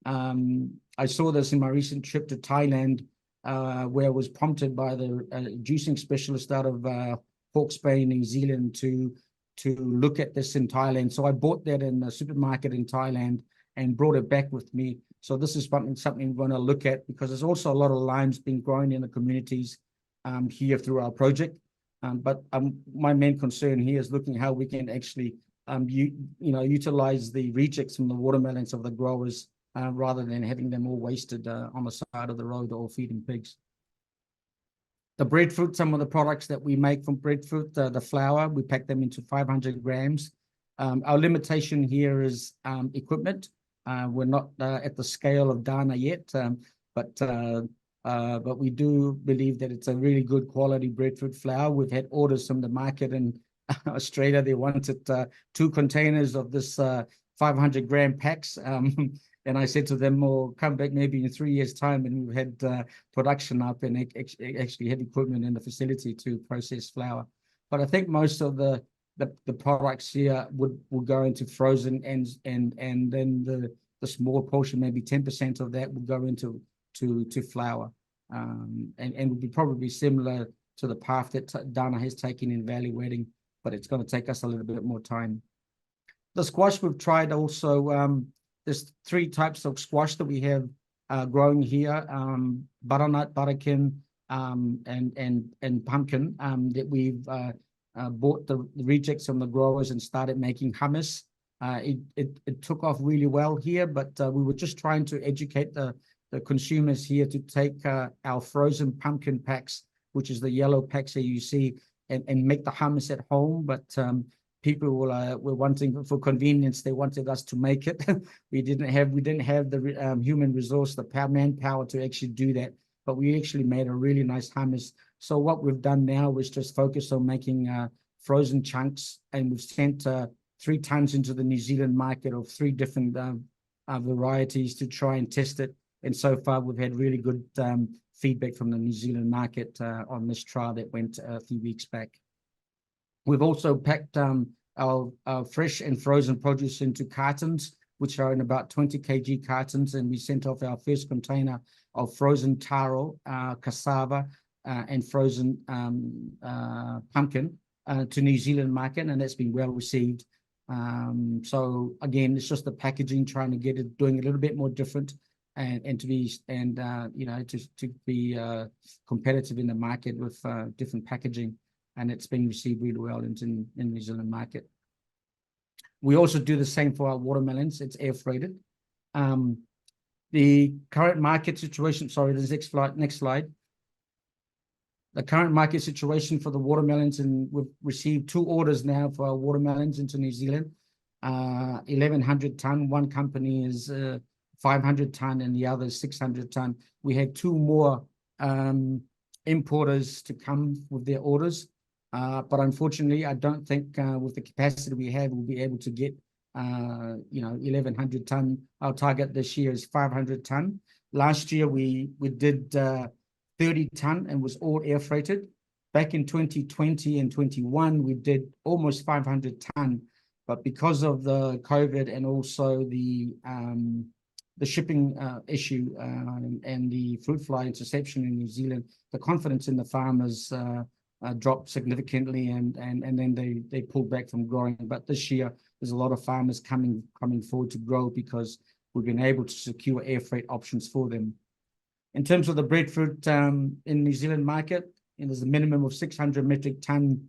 I saw this in my recent trip to Thailand, where I was prompted by the juicing specialist out of Hawke's Bay, New Zealand, to look at this in Thailand. So I bought that in a supermarket in Thailand and brought it back with me. So this is something we're going to look at, because there's also a lot of limes being grown in the communities here through our project. But my main concern here is looking how we can actually utilize the rejects from the watermelons of the growers rather than having them all wasted on the side of the road or feeding pigs. The breadfruit, some of the products that we make from breadfruit, the flour, we pack them into 500 grams. Our limitation here is equipment. We're not at the scale of Dana yet, but we do believe that it's a really good quality breadfruit flour. We've had orders from the market in Australia. They wanted 2 containers of this 500-gram packs. And I said to them, well, come back maybe in 3 years' time, and we've had production up and actually had equipment in the facility to process flour. But I think most of the products here would go into frozen, and then the small portion, maybe 10% of that, would go into flour, and would be probably similar to the path that Dana has taken in value adding, but it's going to take us a little bit more time. The squash we've tried also. There's 3 types of squash that we have growing here: butternut, butterkin, and pumpkin. That we've bought the rejects from the growers and started making hummus. It took off really well here, but we were just trying to educate the consumers here to take our frozen pumpkin packs, which is the yellow packs that you see, and make the hummus at home. But people were wanting, for convenience, they wanted us to make it. we didn't have the human resource, the manpower to actually do that, but we actually made a really nice hummus. So what we've done now is just focus on making frozen chunks, and we've sent 3 tons into the New Zealand market of 3 different varieties to try and test it. And so far, we've had really good feedback from the New Zealand market on this trial that went a few weeks back. We've also packed our fresh and frozen produce into cartons, which are in about 20 kg cartons, and we sent off our first container of frozen taro, cassava, and frozen pumpkin to New Zealand market, and that's been well received. So again, it's just the packaging, trying to get it doing a little bit more different, and to be competitive in the market with different packaging. And it's been received really well in the New Zealand market. We also do the same for our watermelons. It's air freighted. The current market situation, sorry, the next slide. The current market situation for the watermelons, and we've received 2 orders now for our watermelons into New Zealand. 1,100 ton. One company is 500 ton, and the other is 600 ton. We had 2 more importers to come with their orders. But unfortunately, I don't think with the capacity we have, we'll be able to get 1,100 ton. Our target this year is 500 ton. Last year, we did 30 ton and was all air freighted. Back in 2020 and 21, we did almost 500 ton. But because of the COVID and also the shipping issue and the fruit fly interception in New Zealand, the confidence in the farmers dropped significantly, and then they pulled back from growing. But this year, there's a lot of farmers coming forward to grow because we've been able to secure air freight options for them. In terms of the breadfruit in New Zealand market, there's a minimum of 600 metric ton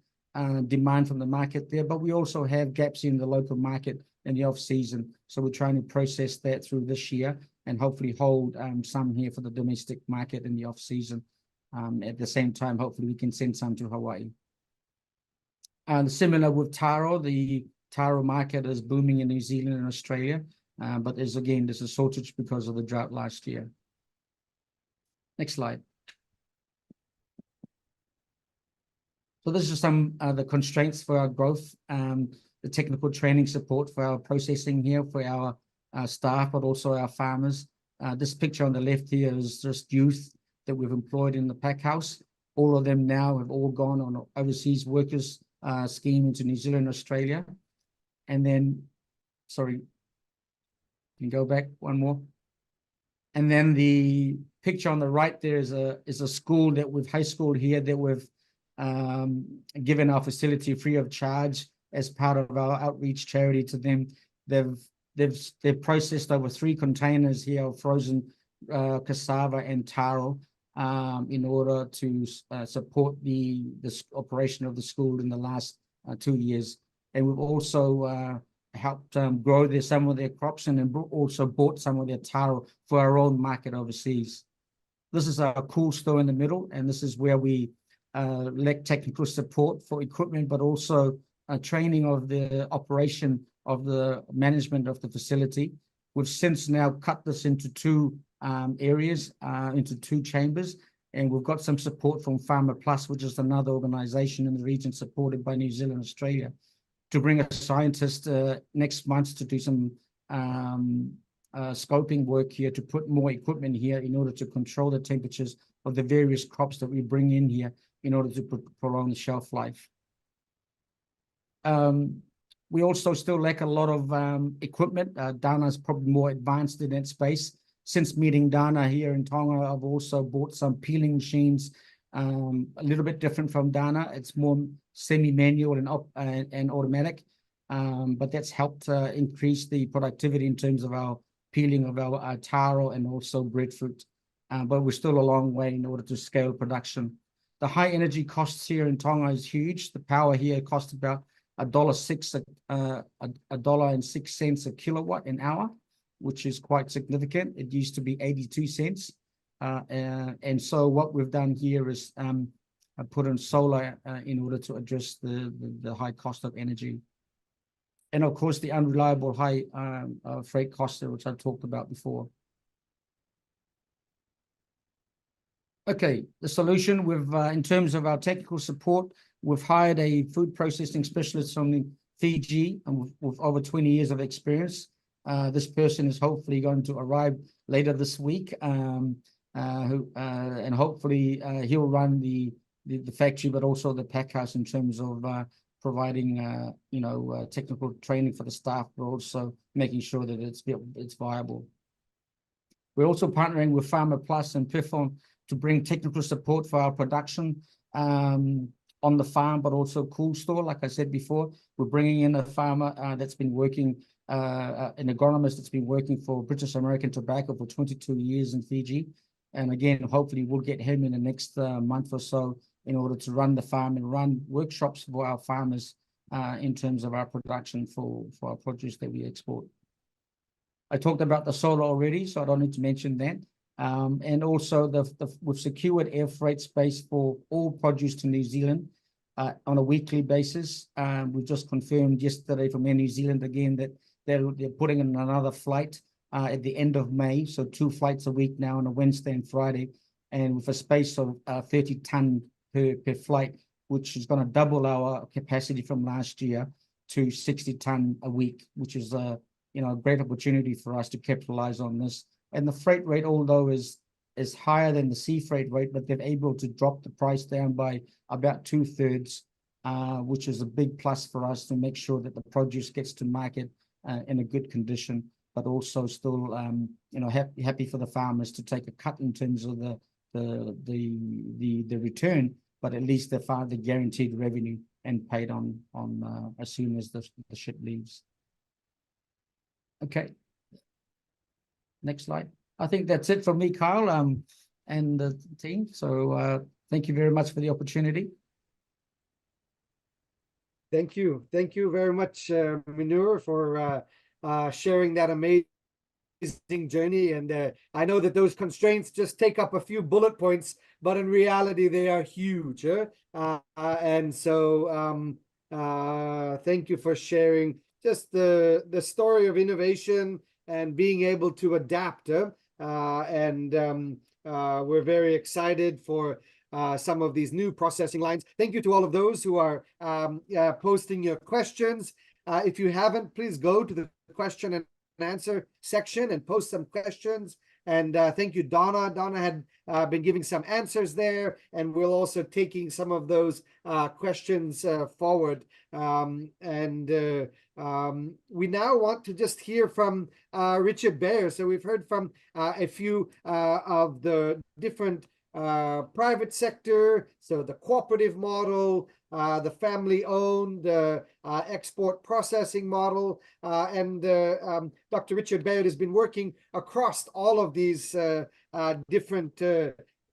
demand from the market there, but we also have gaps in the local market in the off season. So we're trying to process that through this year and hopefully hold some here for the domestic market in the off season. At the same time, hopefully we can send some to Hawaii. Similar with taro, the taro market is booming in New Zealand and Australia, but there's a shortage because of the drought last year. Next slide. So this is some of the constraints for our growth, the technical training support for our processing here, for our staff, but also our farmers. This picture on the left here is just youth that we've employed in the pack house. All of them now have all gone on an overseas workers scheme into New Zealand, Australia. And then Sorry, you can go back one more. And then the picture on the right there is a school that we've high school here that we've given our facility free of charge as part of our outreach charity to them. They've processed over 3 containers here of frozen cassava and taro in order to support the operation of the school in the last 2 years. And we've also helped grow some of their crops and also bought some of their taro for our own market overseas. This is our cool store in the middle, and this is where we lack technical support for equipment, but also training of the operation of the management of the facility. We've since now cut this into 2 areas, into 2 chambers, and we've got some support from Farmer Plus, which is another organization in the region supported by New Zealand, Australia, to bring a scientist next month to do some scoping work here to put more equipment here in order to control the temperatures of the various crops that we bring in here in order to prolong the shelf life. We also still lack a lot of equipment. Dana is probably more advanced in that space. Since meeting Dana here in Tonga, I've also bought some peeling machines, a little bit different from Dana. It's more semi-manual and automatic, but that's helped increase the productivity in terms of our peeling of our taro and also breadfruit. But we're still a long way in order to scale production. The high energy costs here in Tonga is huge. The power here costs about $1.06 a kilowatt an hour, which is quite significant. It used to be 82 cents. And so what we've done here is put in solar in order to address the high cost of energy. And of course, the unreliable high freight costs, which I talked about before. Okay, the solution in terms of our technical support, we've hired a food processing specialist from Fiji and with over 20 years of experience. This person is hopefully going to arrive later this week, and hopefully he'll run the factory, but also the pack house in terms of providing technical training for the staff, but also making sure that it's viable. We're also partnering with Farmer Plus and PIFON to bring technical support for our production on the farm, but also cool store. Like I said before, we're bringing in a farmer that's been working, an agronomist that's been working for British American Tobacco for 22 years in Fiji. And again, hopefully we'll get him in the next month or so in order to run the farm and run workshops for our farmers in terms of our production for our produce that we export. I talked about the solar already, so I don't need to mention that. And also we've secured air freight space for all produce to New Zealand on a weekly basis. We just confirmed yesterday from Air New Zealand again that they're putting in another flight at the end of May. So 2 flights a week now on a Wednesday and Friday, and with a space of 30 ton per flight, which is going to double our capacity from last year to 60 ton a week, which is a great opportunity for us to capitalize on this. And the freight rate, although is higher than the sea freight rate, but they're able to drop the price down by about 2/3, which is a big plus for us to make sure that the produce gets to market in a good condition, but also still happy for the farmers to take a cut in terms of the return, but at least they find the guaranteed revenue and paid on as soon as the ship leaves. Okay. Next slide. I think that's it for me, Kyle, and the team. So thank you very much for the opportunity. Thank you. Thank you very much, Manure, for sharing that amazing journey. And I know that those constraints just take up a few bullet points, but in reality, they are huge. And so thank you for sharing just the story of innovation and being able to adapt. We're very excited for some of these new processing lines. Thank you to all of those who are posting your questions. If you haven't, please go to the question and answer section and post some questions. And thank you, Donna. Donna had been giving some answers there, and we'll also taking some of those questions forward. We now want to just hear from Richard Baer. So we've heard from a few of the different private sector, so the cooperative model, the family-owned export processing model, and Dr. Richard Baird has been working across all of these different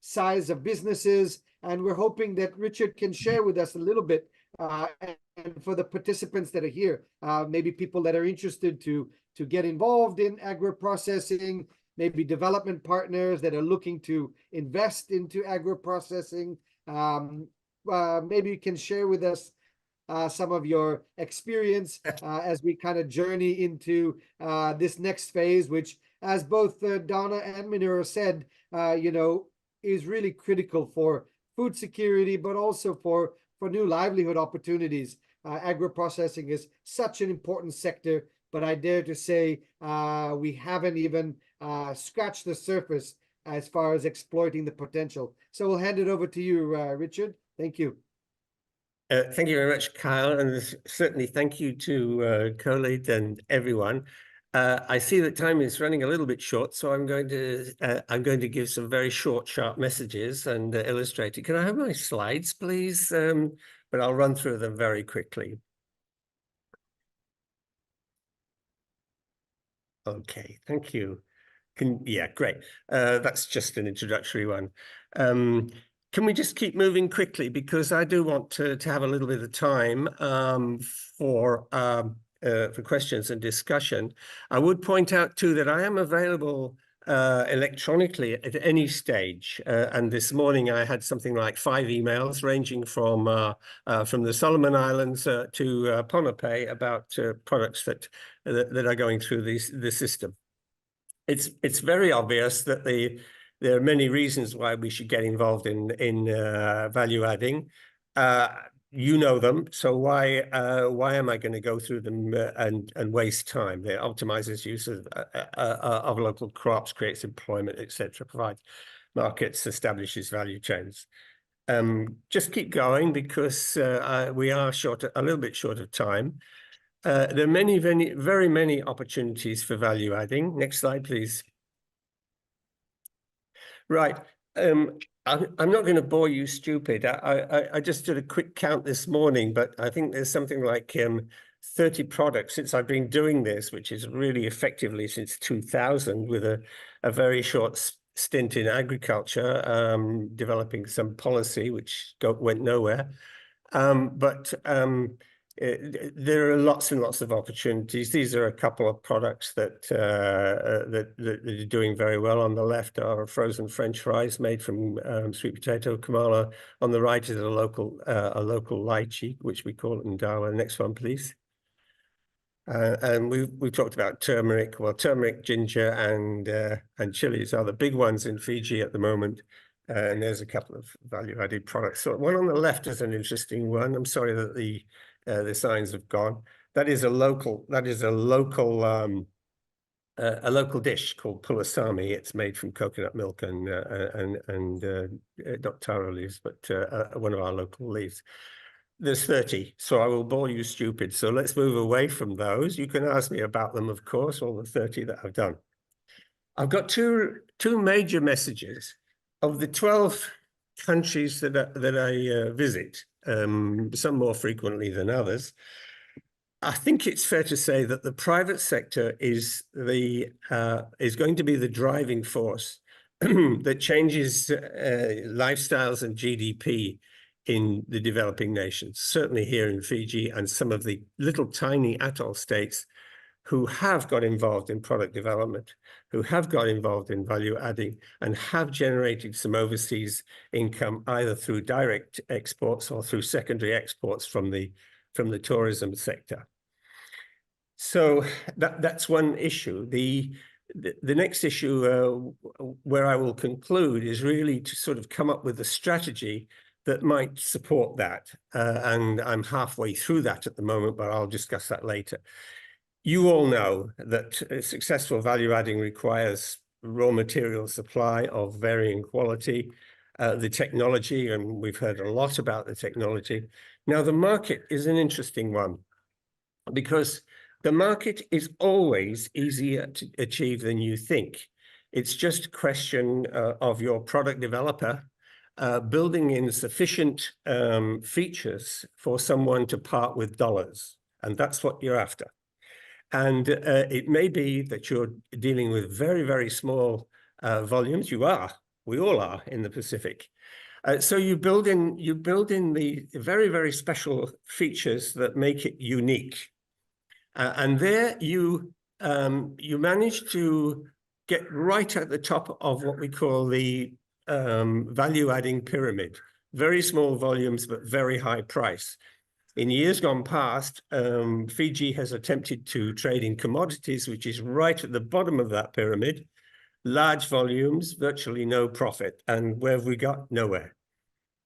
size of businesses, and we're hoping that Richard can share with us a little bit, and for the participants that are here, maybe people that are interested to get involved in agro-processing, maybe development partners that are looking to invest into agro-processing. Maybe you can share with us some of your experience as we kind of journey into this next phase, which, as both Donna and Minoru said, is really critical for food security, but also for new livelihood opportunities. Agro-processing is such an important sector, but I dare to say we haven't even scratched the surface as far as exploiting the potential. So we'll hand it over to you, Richard. Thank you. Thank you very much, Kyle, and certainly thank you to COLEAD and everyone. I see that time is running a little bit short, so I'm going to give some very short, sharp messages and illustrate it. Can I have my slides, please? But I'll run through them very quickly. Okay, thank you. Yeah, great. That's just an introductory one. Can we just keep moving quickly, because I do want to have a little bit of time for questions and discussion. I would point out too that I am available electronically at any stage. And this morning I had something like 5 emails ranging from the Solomon Islands to Ponape about products that are going through the system. It's very obvious that there are many reasons why we should get involved in value adding. You know them, so why am I going to go through them and waste time? It optimizes use of local crops, creates employment, etc., provides markets, establishes value chains. Just keep going, because we are a little bit short of time. There are very many opportunities for value adding. Next slide, please. Right. I'm not going to bore you stupid. I just did a quick count this morning, but I think there's something like 30 products since I've been doing this, which is really effectively since 2000, with a very short stint in agriculture, developing some policy which went nowhere. There are lots and lots of opportunities. These are a couple of products that are doing very well. On the left are frozen French fries made from sweet potato kamala. On the right is a local lychee, which we call it ndawa. Next one, please. And we talked about turmeric. Well, turmeric, ginger, and chilies are the big ones in Fiji at the moment. And there's a couple of value-added products. So one on the left is an interesting one. I'm sorry that the signs have gone. That is a local dish called pulasami. It's made from coconut milk and not taro leaves, but one of our local leaves. There's 30, so I will bore you stupid. So let's move away from those. You can ask me about them, of course, all the 30 that I've done. I've got two major messages. Of the 12 countries that I visit, some more frequently than others, I think it's fair to say that the private sector is going to be the driving force that changes lifestyles and GDP in the developing nations, certainly here in Fiji and some of the little tiny atoll states who have got involved in product development, who have got involved in value adding, and have generated some overseas income either through direct exports or through secondary exports from the tourism sector. So that's one issue. The next issue where I will conclude is really to sort of come up with a strategy that might support that. And I'm halfway through that at the moment, but I'll discuss that later. You all know that successful value adding requires raw material supply of varying quality, the technology, and we've heard a lot about the technology. Now, the market is an interesting one because the market is always easier to achieve than you think. It's just a question of your product developer building in sufficient features for someone to part with dollars, and that's what you're after. And it may be that you're dealing with very, very small volumes. We all are in the Pacific. So you build in the very, very special features that make it unique. And there you manage to get right at the top of what we call the value-adding pyramid. Very small volumes, but very high price. In years gone past, Fiji has attempted to trade in commodities, which is right at the bottom of that pyramid. Large volumes, virtually no profit. And where have we got? Nowhere.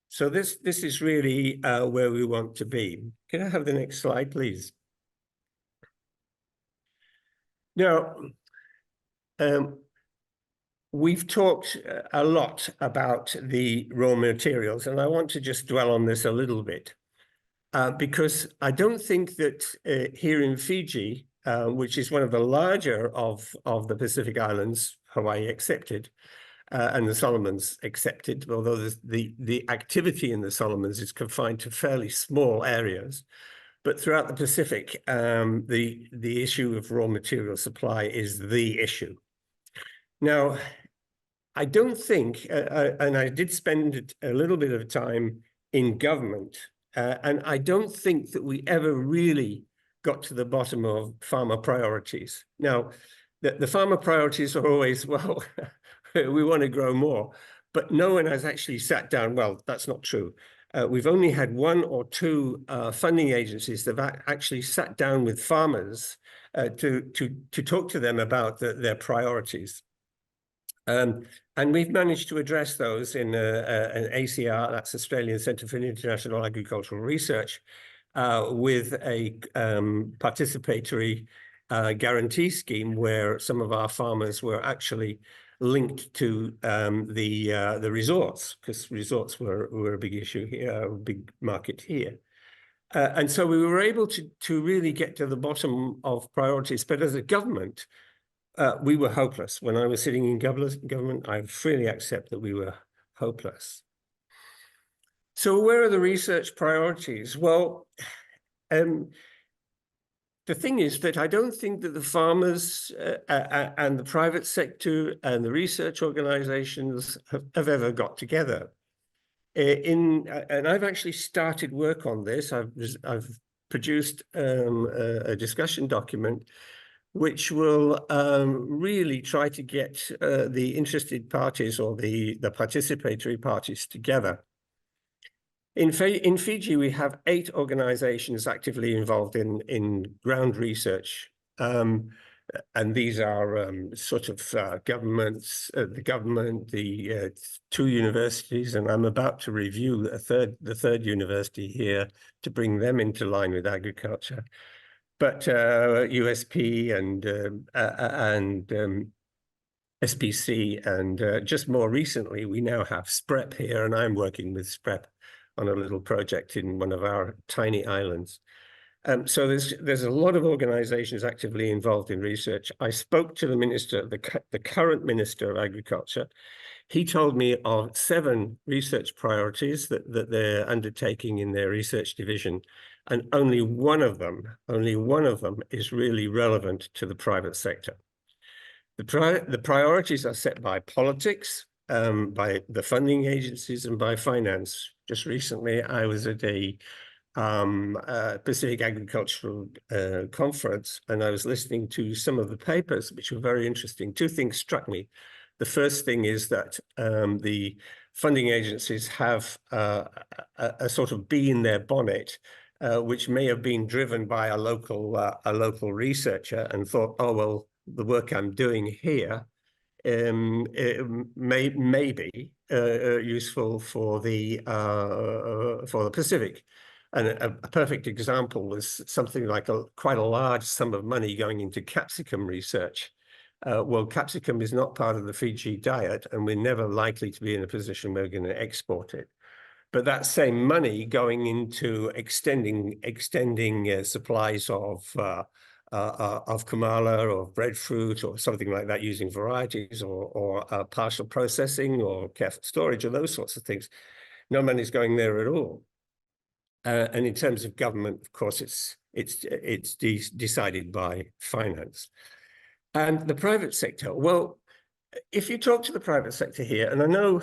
So this is really where we want to be. Can I have the next slide, please? Now, we've talked a lot about the raw materials, and I want to just dwell on this a little bit. Because I don't think that here in Fiji, which is one of the larger of the Pacific Islands, Hawaii accepted, and the Solomons accepted, although the activity in the Solomons is confined to fairly small areas. But throughout the Pacific, the issue of raw material supply is the issue. Now, I don't think, and I did spend a little bit of time in government, and I don't think that we ever really got to the bottom of farmer priorities. Now, the farmer priorities are always, well, we want to grow more, but no one has actually sat down. Well, that's not true. We've only had one or two funding agencies that have actually sat down with farmers to talk to them about their priorities. And we've managed to address those in an ACR, that's Australian Centre for International Agricultural Research, with a participatory guarantee scheme where some of our farmers were actually linked to the resorts, because resorts were a big issue here, a big market here. And so we were able to really get to the bottom of priorities. But as a government, we were hopeless. When I was sitting in government, I freely accept that we were hopeless. So where are the research priorities? Well, the thing is that I don't think that the farmers and the private sector and the research organizations have ever got together. And I've actually started work on this. I've produced a discussion document which will really try to get the interested parties or the participatory parties together. In Fiji, we have 8 organizations actively involved in ground research. And these are sort of governments, the government, the 2 universities, and I'm about to review the third university here to bring them into line with agriculture. But USP and SPC, and just more recently, we now have SPREP here, and I'm working with SPREP on a little project in one of our tiny islands. So there's a lot of organizations actively involved in research. I spoke to the minister, the current Minister of Agriculture. He told me of 7 research priorities that they're undertaking in their research division, and only one of them is really relevant to the private sector. The priorities are set by politics, by the funding agencies, and by finance. Just recently, I was at a Pacific Agricultural Conference, and I was listening to some of the papers, which were very interesting. 2 things struck me. The first thing is that the funding agencies have a sort of bee in their bonnet, which may have been driven by a local researcher and thought, oh, well, the work I'm doing here it may be useful for the Pacific. And a perfect example was something like quite a large sum of money going into capsicum research. Well, capsicum is not part of the Fiji diet, and we're never likely to be in a position where we're going to export it. But that same money going into extending supplies of kamala or breadfruit or something like that, using varieties or partial processing or careful storage or those sorts of things, no money's going there at all. And in terms of government, of course, it's decided by finance. And the private sector, well, if you talk to the private sector here, and I know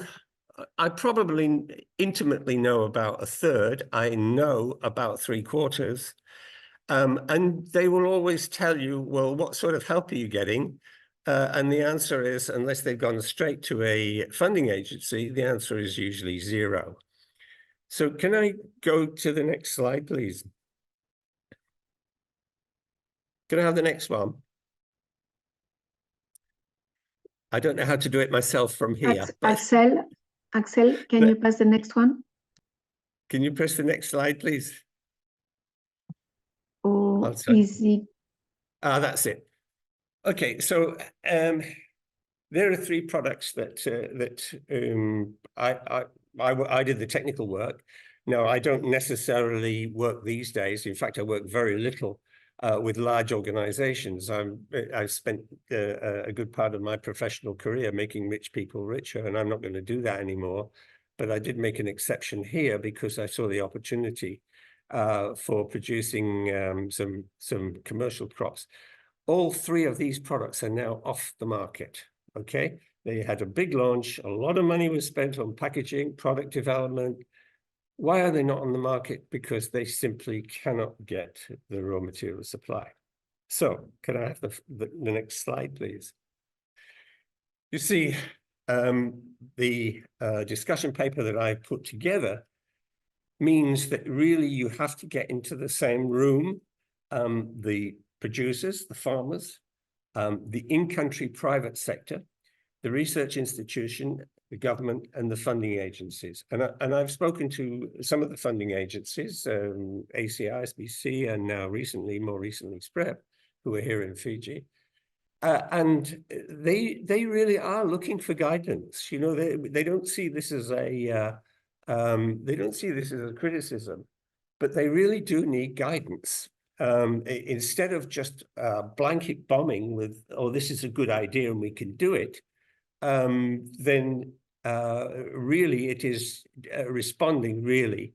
I probably intimately know about a third, I know about 3/4, and they will always tell you, well, what sort of help are you getting? And the answer is, unless they've gone straight to a funding agency, the answer is usually zero. So can I go to the next slide, please? Can I have the next one? I don't know how to do it myself from here. Axel, can you pass the next one? Can you press the next slide, please? Or is it? That's it. Okay, so there are 3 products that I did the technical work. Now, I don't necessarily work these days. In fact, I work very little with large organizations. I've spent a good part of my professional career making rich people richer, and I'm not going to do that anymore. But I did make an exception here because I saw the opportunity for producing some commercial crops. All 3 of these products are now off the market. Okay, they had a big launch. A lot of money was spent on packaging, product development. Why are they not on the market? Because they simply cannot get the raw material supply. So can I have the next slide, please? You see, the discussion paper that I put together means that really you have to get into the same room, the producers, the farmers, the in-country private sector, the research institution, the government, and the funding agencies. And I've spoken to some of the funding agencies, ACI, SBC, and now more recently SPREP, who are here in Fiji. And they really are looking for guidance. You know, they don't see this as a criticism, but they really do need guidance. Instead of just blanket bombing with, oh, this is a good idea and we can do it, then really it is responding really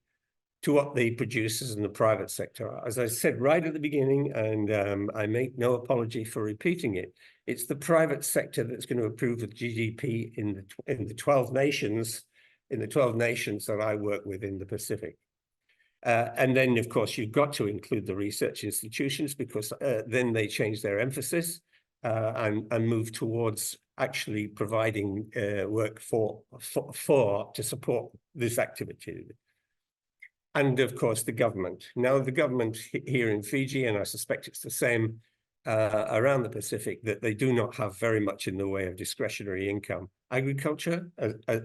to what the producers and the private sector are. As I said right at the beginning, and I make no apology for repeating it, it's the private sector that's going to approve the GDP in the 12 nations, that I work with in the Pacific. And then, of course, you've got to include the research institutions, because then they change their emphasis and move towards actually providing work to support this activity. And of course, the government. Now, the government here in Fiji, and I suspect it's the same around the Pacific, that they do not have very much in the way of discretionary income. Agriculture,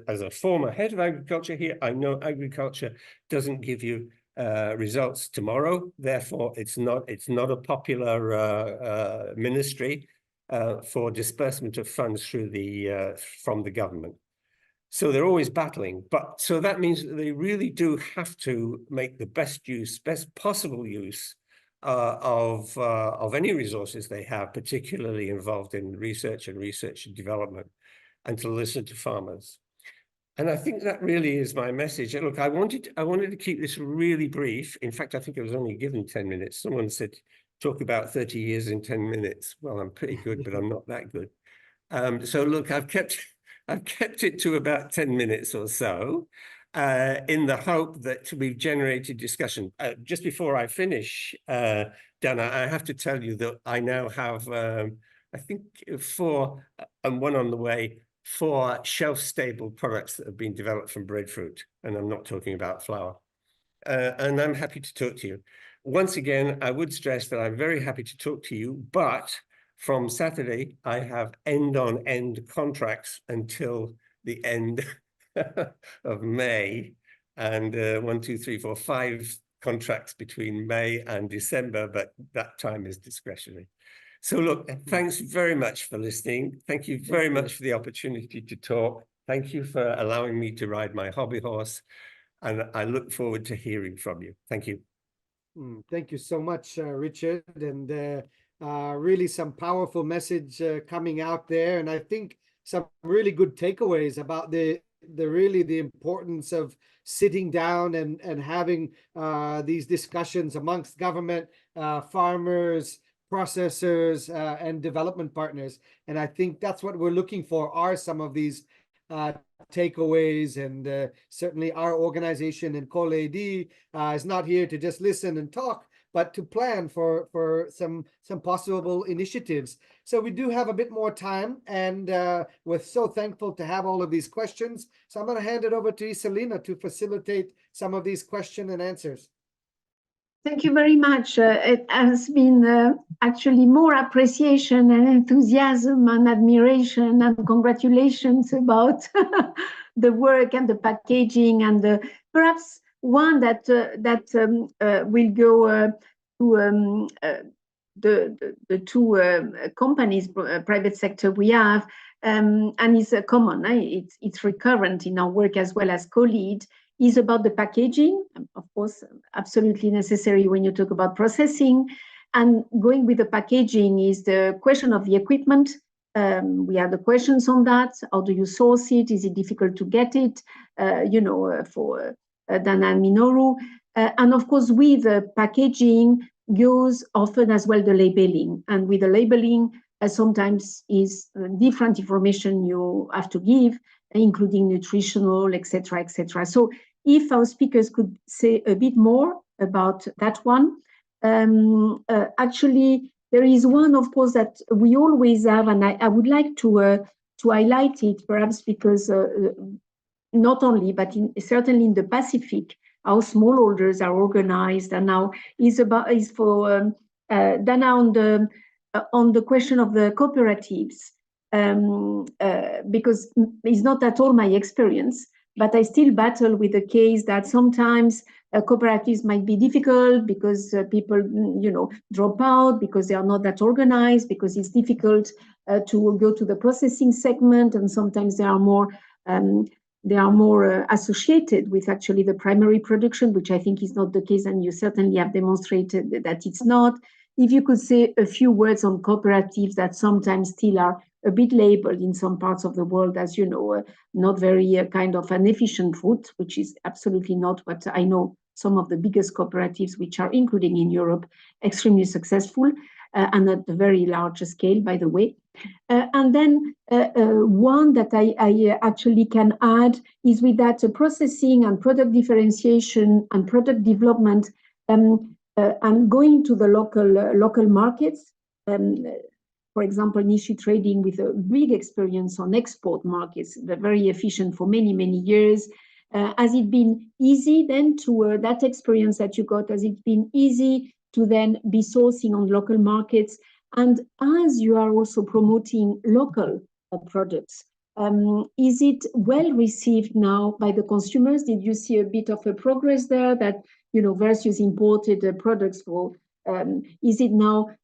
as a former head of agriculture here, I know agriculture doesn't give you results tomorrow. Therefore, it's not a popular ministry for disbursement of funds through from the government. So they're always battling. But so that means that they really do have to make the best possible use of any resources they have, particularly involved in research and development, and to listen to farmers. And I think that really is my message. And look, I wanted to keep this really brief. In fact, I think I was only given 10 minutes. Someone said, talk about 30 years in 10 minutes. Well, I'm pretty good, but I'm not that good. So look, I've kept it to about 10 minutes or so, in the hope that we've generated discussion. Just before I finish, Dana, I have to tell you that I now have, I think 4, and one on the way, 4 shelf-stable products that have been developed from breadfruit, and I'm not talking about flour. And I'm happy to talk to you. Once again, I would stress that I'm very happy to talk to you, but from Saturday, I have end-on-end contracts until the end of May, and 1, 2, 3, 4, 5 contracts between May and December, but that time is discretionary. So look, thanks very much for listening. Thank you very much for the opportunity to talk. Thank you for allowing me to ride my hobby horse, and I look forward to hearing from you. Thank you. Thank you so much, Richard, and really some powerful message coming out there, and I think some really good takeaways about the importance of sitting down and having these discussions amongst government, farmers, processors, and development partners. And I think that's what we're looking for, are some of these takeaways, and certainly our organization in COLEAD is not here to just listen and talk, but to plan for some possible initiatives. So we do have a bit more time, and we're so thankful to have all of these questions. So I'm going to hand it over to Iselina to facilitate some of these question and answers. Thank you very much. It has been actually more appreciation and enthusiasm and admiration and congratulations about the work and the packaging, and perhaps one that will go to the two companies, private sector we have, and it's common. It's recurrent in our work as well as COLEAD, is about the packaging, of course, absolutely necessary when you talk about processing. And going with the packaging is the question of the equipment. We have the questions on that. How do you source it? Is it difficult to get it? For Dana and Minoru. And of course, with the packaging goes often as well the labeling. And with the labeling, sometimes is different information you have to give, including nutritional, etc., etc. So if our speakers could say a bit more about that one. Actually, there is one, of course, that we always have, and I would like to highlight it, perhaps because not only, but certainly in the Pacific, how smallholders are organized, and now is for Dana on the question of the cooperatives. Because it's not at all my experience, but I still battle with the case that sometimes cooperatives might be difficult because people, drop out because they are not that organized, because it's difficult to go to the processing segment, and sometimes they are more associated with actually the primary production, which I think is not the case, and you certainly have demonstrated that it's not. If you could say a few words on cooperatives that sometimes still are a bit labeled in some parts of the world as, not very kind of an efficient route, which is absolutely not what I know. Some of the biggest cooperatives, which are including in Europe, extremely successful and at a very large scale, by the way. And then one that I actually can add is with that processing and product differentiation and product development, and going to the local markets. For example, Nishi Trading, with a big experience on export markets, they're very efficient for many, many years. Has it been easy then to, that experience that you got, has it been easy to then be sourcing on local markets? And as you are also promoting local products, is it well received now by the consumers? Did you see a bit of a progress there that, versus imported products? For is it now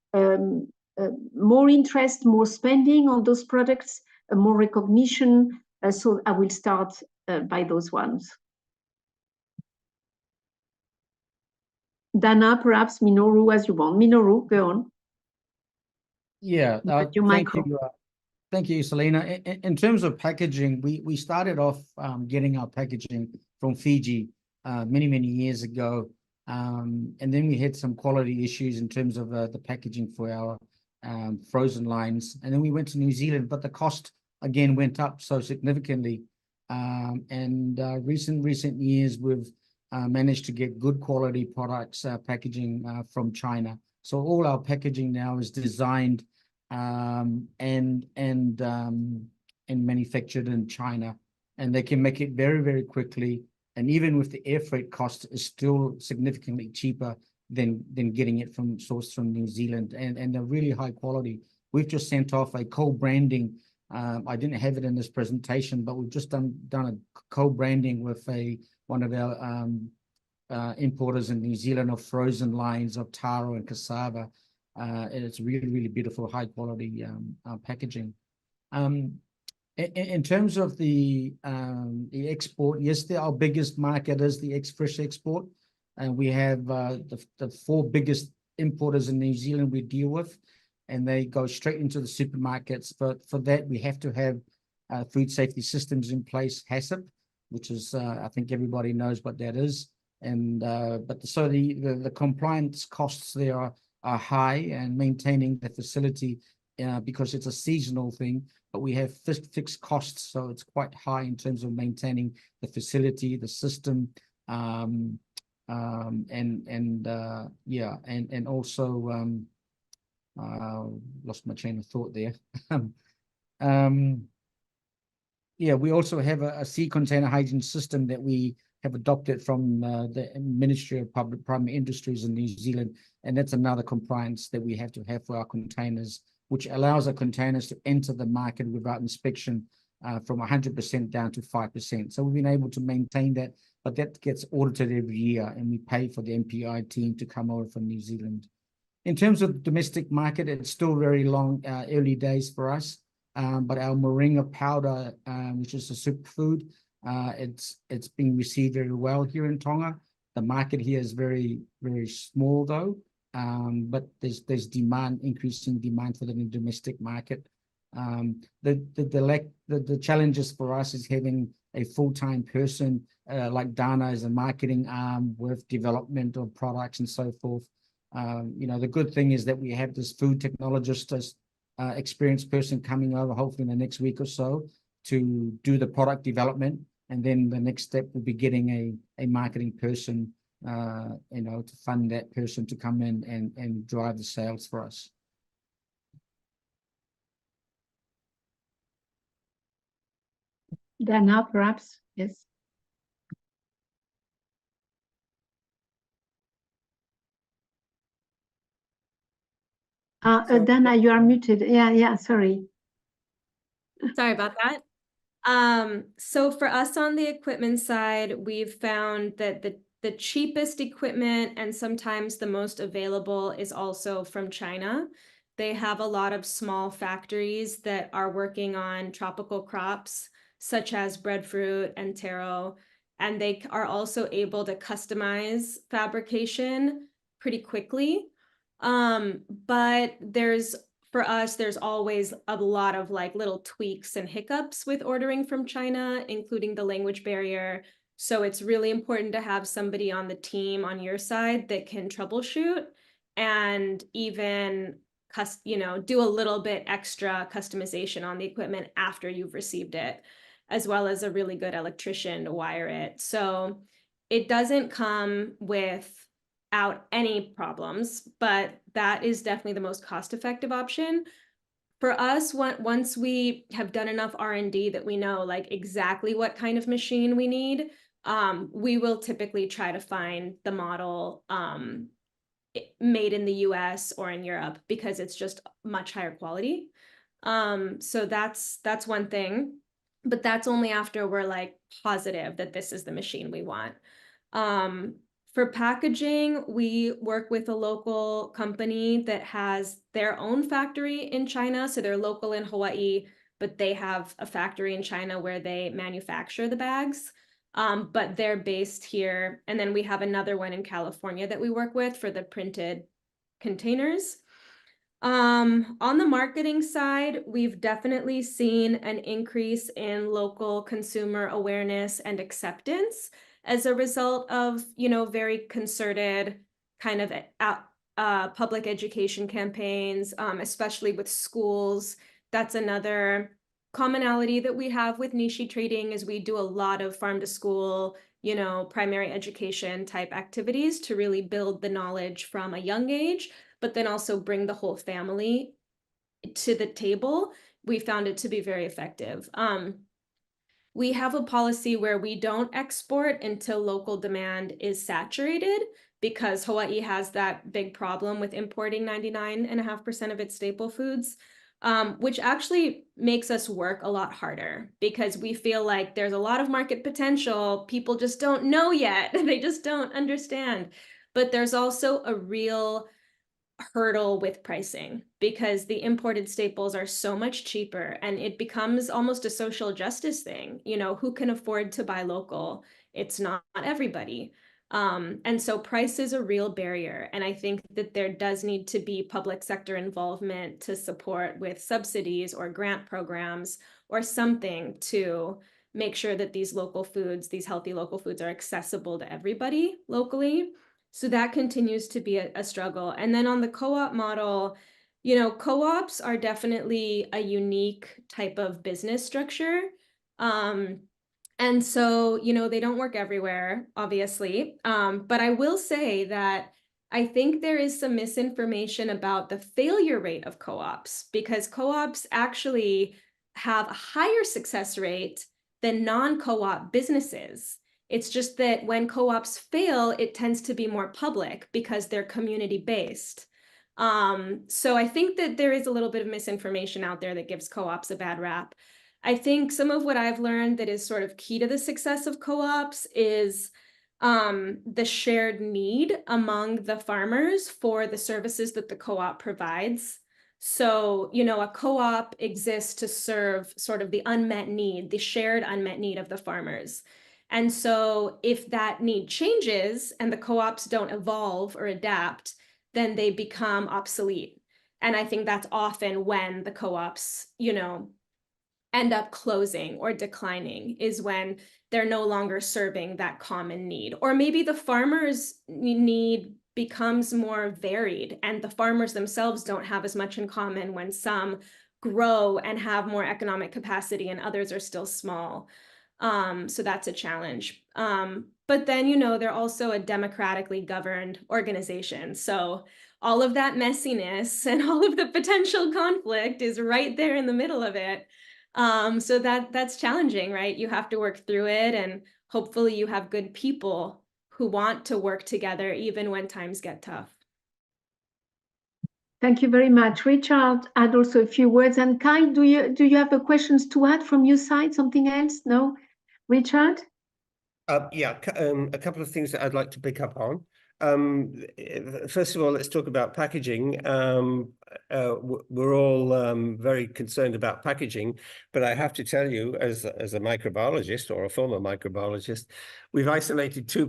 more interest, more spending on those products, more recognition? So I will start by those ones. Dana, perhaps Minoru, as you want. Minoru, go on. Yeah, thank you, Selena. In terms of packaging, we started off getting our packaging from Fiji many, many years ago. And then we had some quality issues in terms of the packaging for our frozen lines. And then we went to New Zealand, but the cost again went up so significantly. Recent years, we've managed to get good quality products, packaging from China. So all our packaging now is designed and manufactured in China, and they can make it very, very quickly. And even with the air freight cost, is still significantly cheaper than getting it sourced from New Zealand, and they're really high quality. We've just sent off a co-branding. I didn't have it in this presentation, but we've just done a co-branding with one of our importers in New Zealand of frozen lines of taro and cassava. And it's really, really beautiful, high quality packaging. In terms of the export, yes, our biggest market is the fresh export. And we have the 4 biggest importers in New Zealand we deal with, and they go straight into the supermarkets. But for that, we have to have food safety systems in place, HACCP, which is, I think everybody knows what that is. And but so the compliance costs there are high, and maintaining the facility because it's a seasonal thing, but we have fixed costs, so it's quite high in terms of maintaining the facility, the system, and also lost my chain of thought there. Yeah, we also have a sea container hygiene system that we have adopted from the Ministry of Primary Industries in New Zealand, and that's another compliance that we have to have for our containers, which allows our containers to enter the market without inspection from 100% down to 5%. So we've been able to maintain that, but that gets audited every year, and we pay for the MPI team to come over from New Zealand. In terms of the domestic market, it's still very early days for us. But our moringa powder, which is a superfood, it's being received very well here in Tonga. The market here is very, very small though, but there's increasing demand for the domestic market. The challenges for us is having a full-time person like Dana as a marketing arm with development of products and so forth. The good thing is that we have this food technologist as experienced person coming over hopefully in the next week or so to do the product development, and then the next step will be getting a marketing person to fund that person to come in and drive the sales for us. Dana, perhaps, yes. Dana, you are muted. Yeah, sorry. Sorry about that. So for us on the equipment side, we've found that the cheapest equipment and sometimes the most available is also from China. They have a lot of small factories that are working on tropical crops, such as breadfruit and taro, and they are also able to customize fabrication pretty quickly. But for us, there's always a lot of like little tweaks and hiccups with ordering from China, including the language barrier. So it's really important to have somebody on the team on your side that can troubleshoot and even do a little bit extra customization on the equipment after you've received it, as well as a really good electrician to wire it. So it doesn't come without any problems, but that is definitely the most cost-effective option. For us, once we have done enough R&D that we know like exactly what kind of machine we need, we will typically try to find the model made in the US or in Europe because it's just much higher quality. So that's one thing, but that's only after we're like positive that this is the machine we want. For packaging, we work with a local company that has their own factory in China. So they're local in Hawaii, but they have a factory in China where they manufacture the bags. But they're based here. And then we have another one in California that we work with for the printed containers. On the marketing side, we've definitely seen an increase in local consumer awareness and acceptance as a result of, very concerted kind of public education campaigns, especially with schools. That's another commonality that we have with Nishi Trading is we do a lot of farm to school, primary education type activities to really build the knowledge from a young age, but then also bring the whole family to the table. We found it to be very effective. We have a policy where we don't export until local demand is saturated because Hawaii has that big problem with importing 99.5% of its staple foods. which actually makes us work a lot harder because we feel like there's a lot of market potential. People just don't know yet. They just don't understand. But there's also a real hurdle with pricing because the imported staples are so much cheaper and it becomes almost a social justice thing. You know, who can afford to buy local? It's not everybody. And so price is a real barrier. And I think that there does need to be public sector involvement to support with subsidies or grant programs or something to make sure that these local foods, these healthy local foods, are accessible to everybody locally. So that continues to be a struggle. And then on the co-op model, you know, co-ops are definitely a unique type of business structure. And so, you know, they don't work everywhere, obviously. But I will say that I think there is some misinformation about the failure rate of co-ops because co-ops actually have a higher success rate than non-co-op businesses. It's just that when co-ops fail, it tends to be more public because they're community-based. So I think that there is a little bit of misinformation out there that gives co-ops a bad rap. I think some of what I've learned that is sort of key to the success of co-ops is the shared need among the farmers for the services that the co-op provides. So, you know, a co-op exists to serve sort of the unmet need, the shared unmet need of the farmers. And so if that need changes and the co-ops don't evolve or adapt, then they become obsolete. And I think that's often when the co-ops, you know, end up closing or declining, is when they're no longer serving that common need. Or maybe the farmers' need becomes more varied and the farmers themselves don't have as much in common when some grow and have more economic capacity and others are still small. So that's a challenge. But then, you know, they're also a democratically governed organization. So all of that messiness and all of the potential conflict is right there in the middle of it. So that's challenging, right? You have to work through it, and hopefully you have good people who want to work together even when times get tough. Thank you very much. Richard, add also a few words. And Kyle, do you have questions to add from your side? Something else? No? Richard? Yeah, a couple of things that I'd like to pick up on. First of all, let's talk about packaging. We're all very concerned about packaging, but I have to tell you, as a microbiologist or a former microbiologist, we've isolated two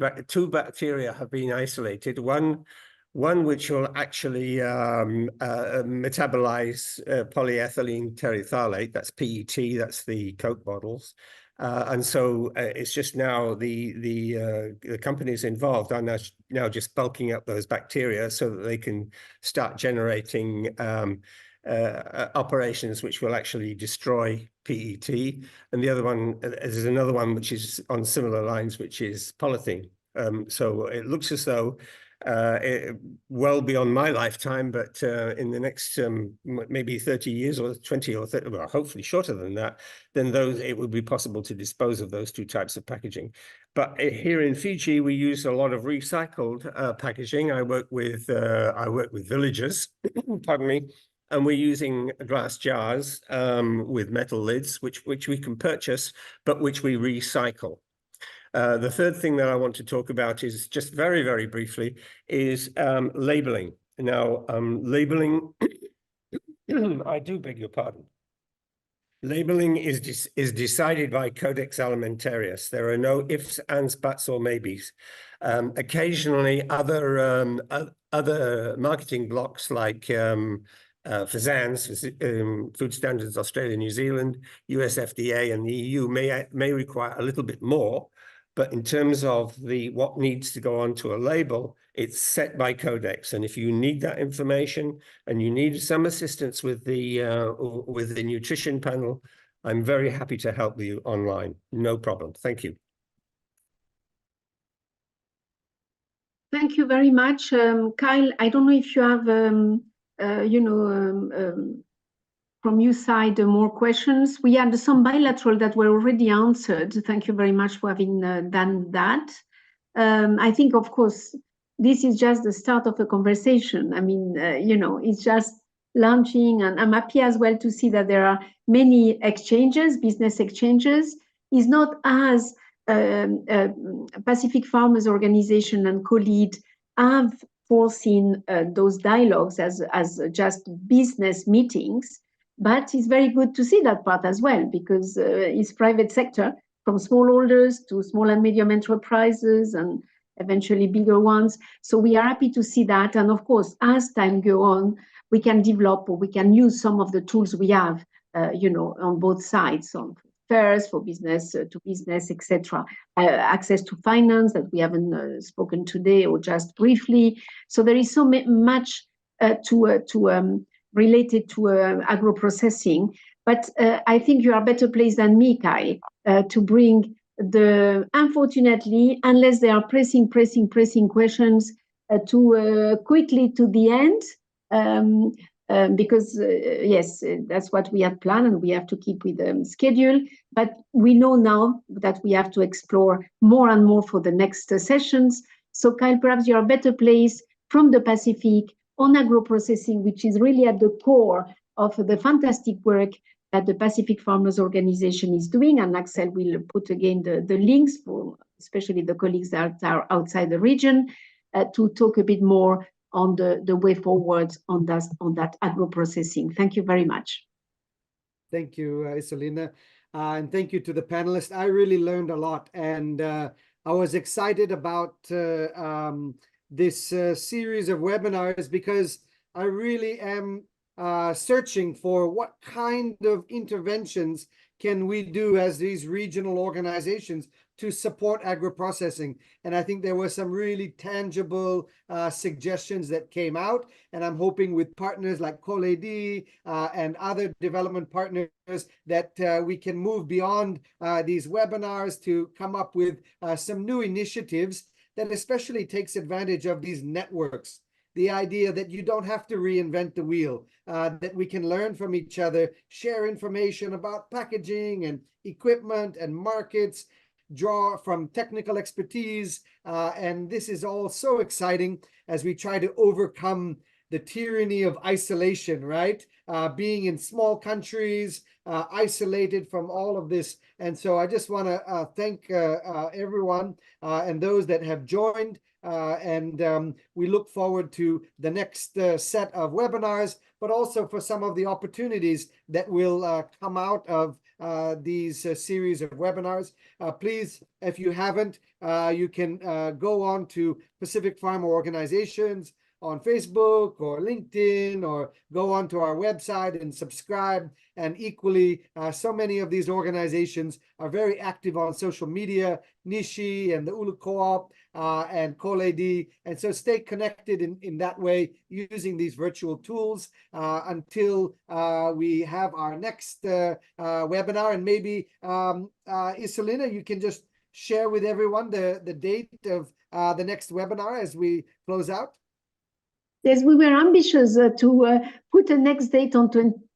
bacteria have been isolated. One which will actually metabolize polyethylene terephthalate, that's PET, that's the Coke bottles. And so it's just now the companies involved are now just bulking up those bacteria so that they can start generating operations which will actually destroy PET. And the other one, there's another one which is on similar lines, which is polythene. So it looks as though well beyond my lifetime, but in the next maybe 30 years or 20 or 30, well, hopefully shorter than that, then it would be possible to dispose of those two types of packaging. But here in Fiji, we use a lot of recycled packaging. I work with villagers, pardon me, and we're using glass jars with metal lids, which we can purchase, but which we recycle. The third thing that I want to talk about is just very, very briefly is labeling. Now, labeling, I do beg your pardon. Labeling is decided by Codex Alimentarius. There are no ifs, ands, buts, or maybes. Occasionally, other marketing blocks like FSANZ, Food Standards Australia, New Zealand, US FDA, and the EU may require a little bit more. But in terms of what needs to go onto a label, it's set by Codex. And if you need that information and you need some assistance with the nutrition panel, I'm very happy to help you online. No problem. Thank you. Thank you very much. Kyle, I don't know if you have, from your side, more questions. We had some bilateral that were already answered. Thank you very much for having done that. I think, of course, this is just the start of a conversation. I mean, it's just launching, and I'm happy as well to see that there are many exchanges, business exchanges. Is not as Pacific Farmers Organization and COLEAD have foreseen those dialogues as just business meetings, but it's very good to see that part as well, because it's private sector, from smallholders to small and medium enterprises and eventually bigger ones. So we are happy to see that. And of course, as time goes on, we can develop, or we can use some of the tools we have, on both sides, on fairs for business to business, etc. Access to finance that we haven't spoken today, or just briefly. So there is so much related to agro-processing. But I think you are better placed than me, Kai, to bring unfortunately, unless there are pressing questions, quickly to the end, because yes, that's what we had planned, and we have to keep with the schedule. But we know now that we have to explore more and more for the next sessions. So Kyle, perhaps you are better placed from the Pacific on agro-processing, which is really at the core of the fantastic work that the Pacific Farmers Organization is doing. And Axel will put again the links for especially the colleagues that are outside the region to talk a bit more on the way forward on that agro-processing. Thank you very much. Thank you, Isolina. And thank you to the panelists. I really learned a lot, and I was excited about this series of webinars, because I really am searching for what kind of interventions can we do as these regional organizations to support agro-processing. And I think there were some really tangible suggestions that came out, and I'm hoping with partners like COLEAD and other development partners that we can move beyond these webinars to come up with some new initiatives that especially takes advantage of these networks. The idea that you don't have to reinvent the wheel, that we can learn from each other, share information about packaging and equipment and markets, draw from technical expertise. And this is all so exciting as we try to overcome the tyranny of isolation, right? Being in small countries, isolated from all of this. And so I just want to thank everyone and those that have joined. And we look forward to the next set of webinars, but also for some of the opportunities that will come out of these series of webinars. Please, if you haven't, you can go on to Pacific Farmer Organizations on Facebook or LinkedIn, or go onto our website and subscribe. And equally, so many of these organizations are very active on social media, Nishi and the Ulu Co-op and COLEAD. And so stay connected in that way using these virtual tools until we have our next webinar. And maybe, Isolina, you can just share with everyone the date of the next webinar as we close out. Yes, we were ambitious to put a next date on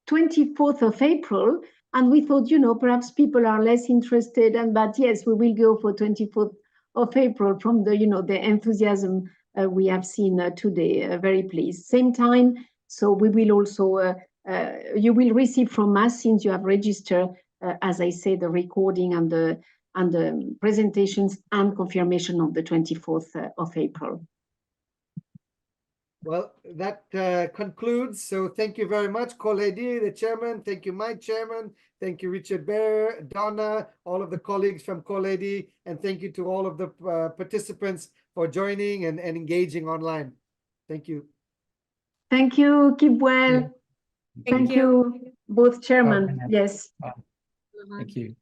24th of April, and we thought, perhaps people are less interested, but yes, we will go for 24th of April from the, the enthusiasm we have seen today. Very pleased. Same time, so we will also, you will receive from us, since you have registered, as I say, the recording and the presentations and confirmation of the 24th of April. Well, that concludes. So thank you very much, COLEAD, the chairman. Thank you, my chairman. Thank you, Richard Bear, Donna, all of the colleagues from COLEAD. And thank you to all of the participants for joining and engaging online. Thank you. Thank you. Keep well. Thank you, both chairmen. Yes. Thank you.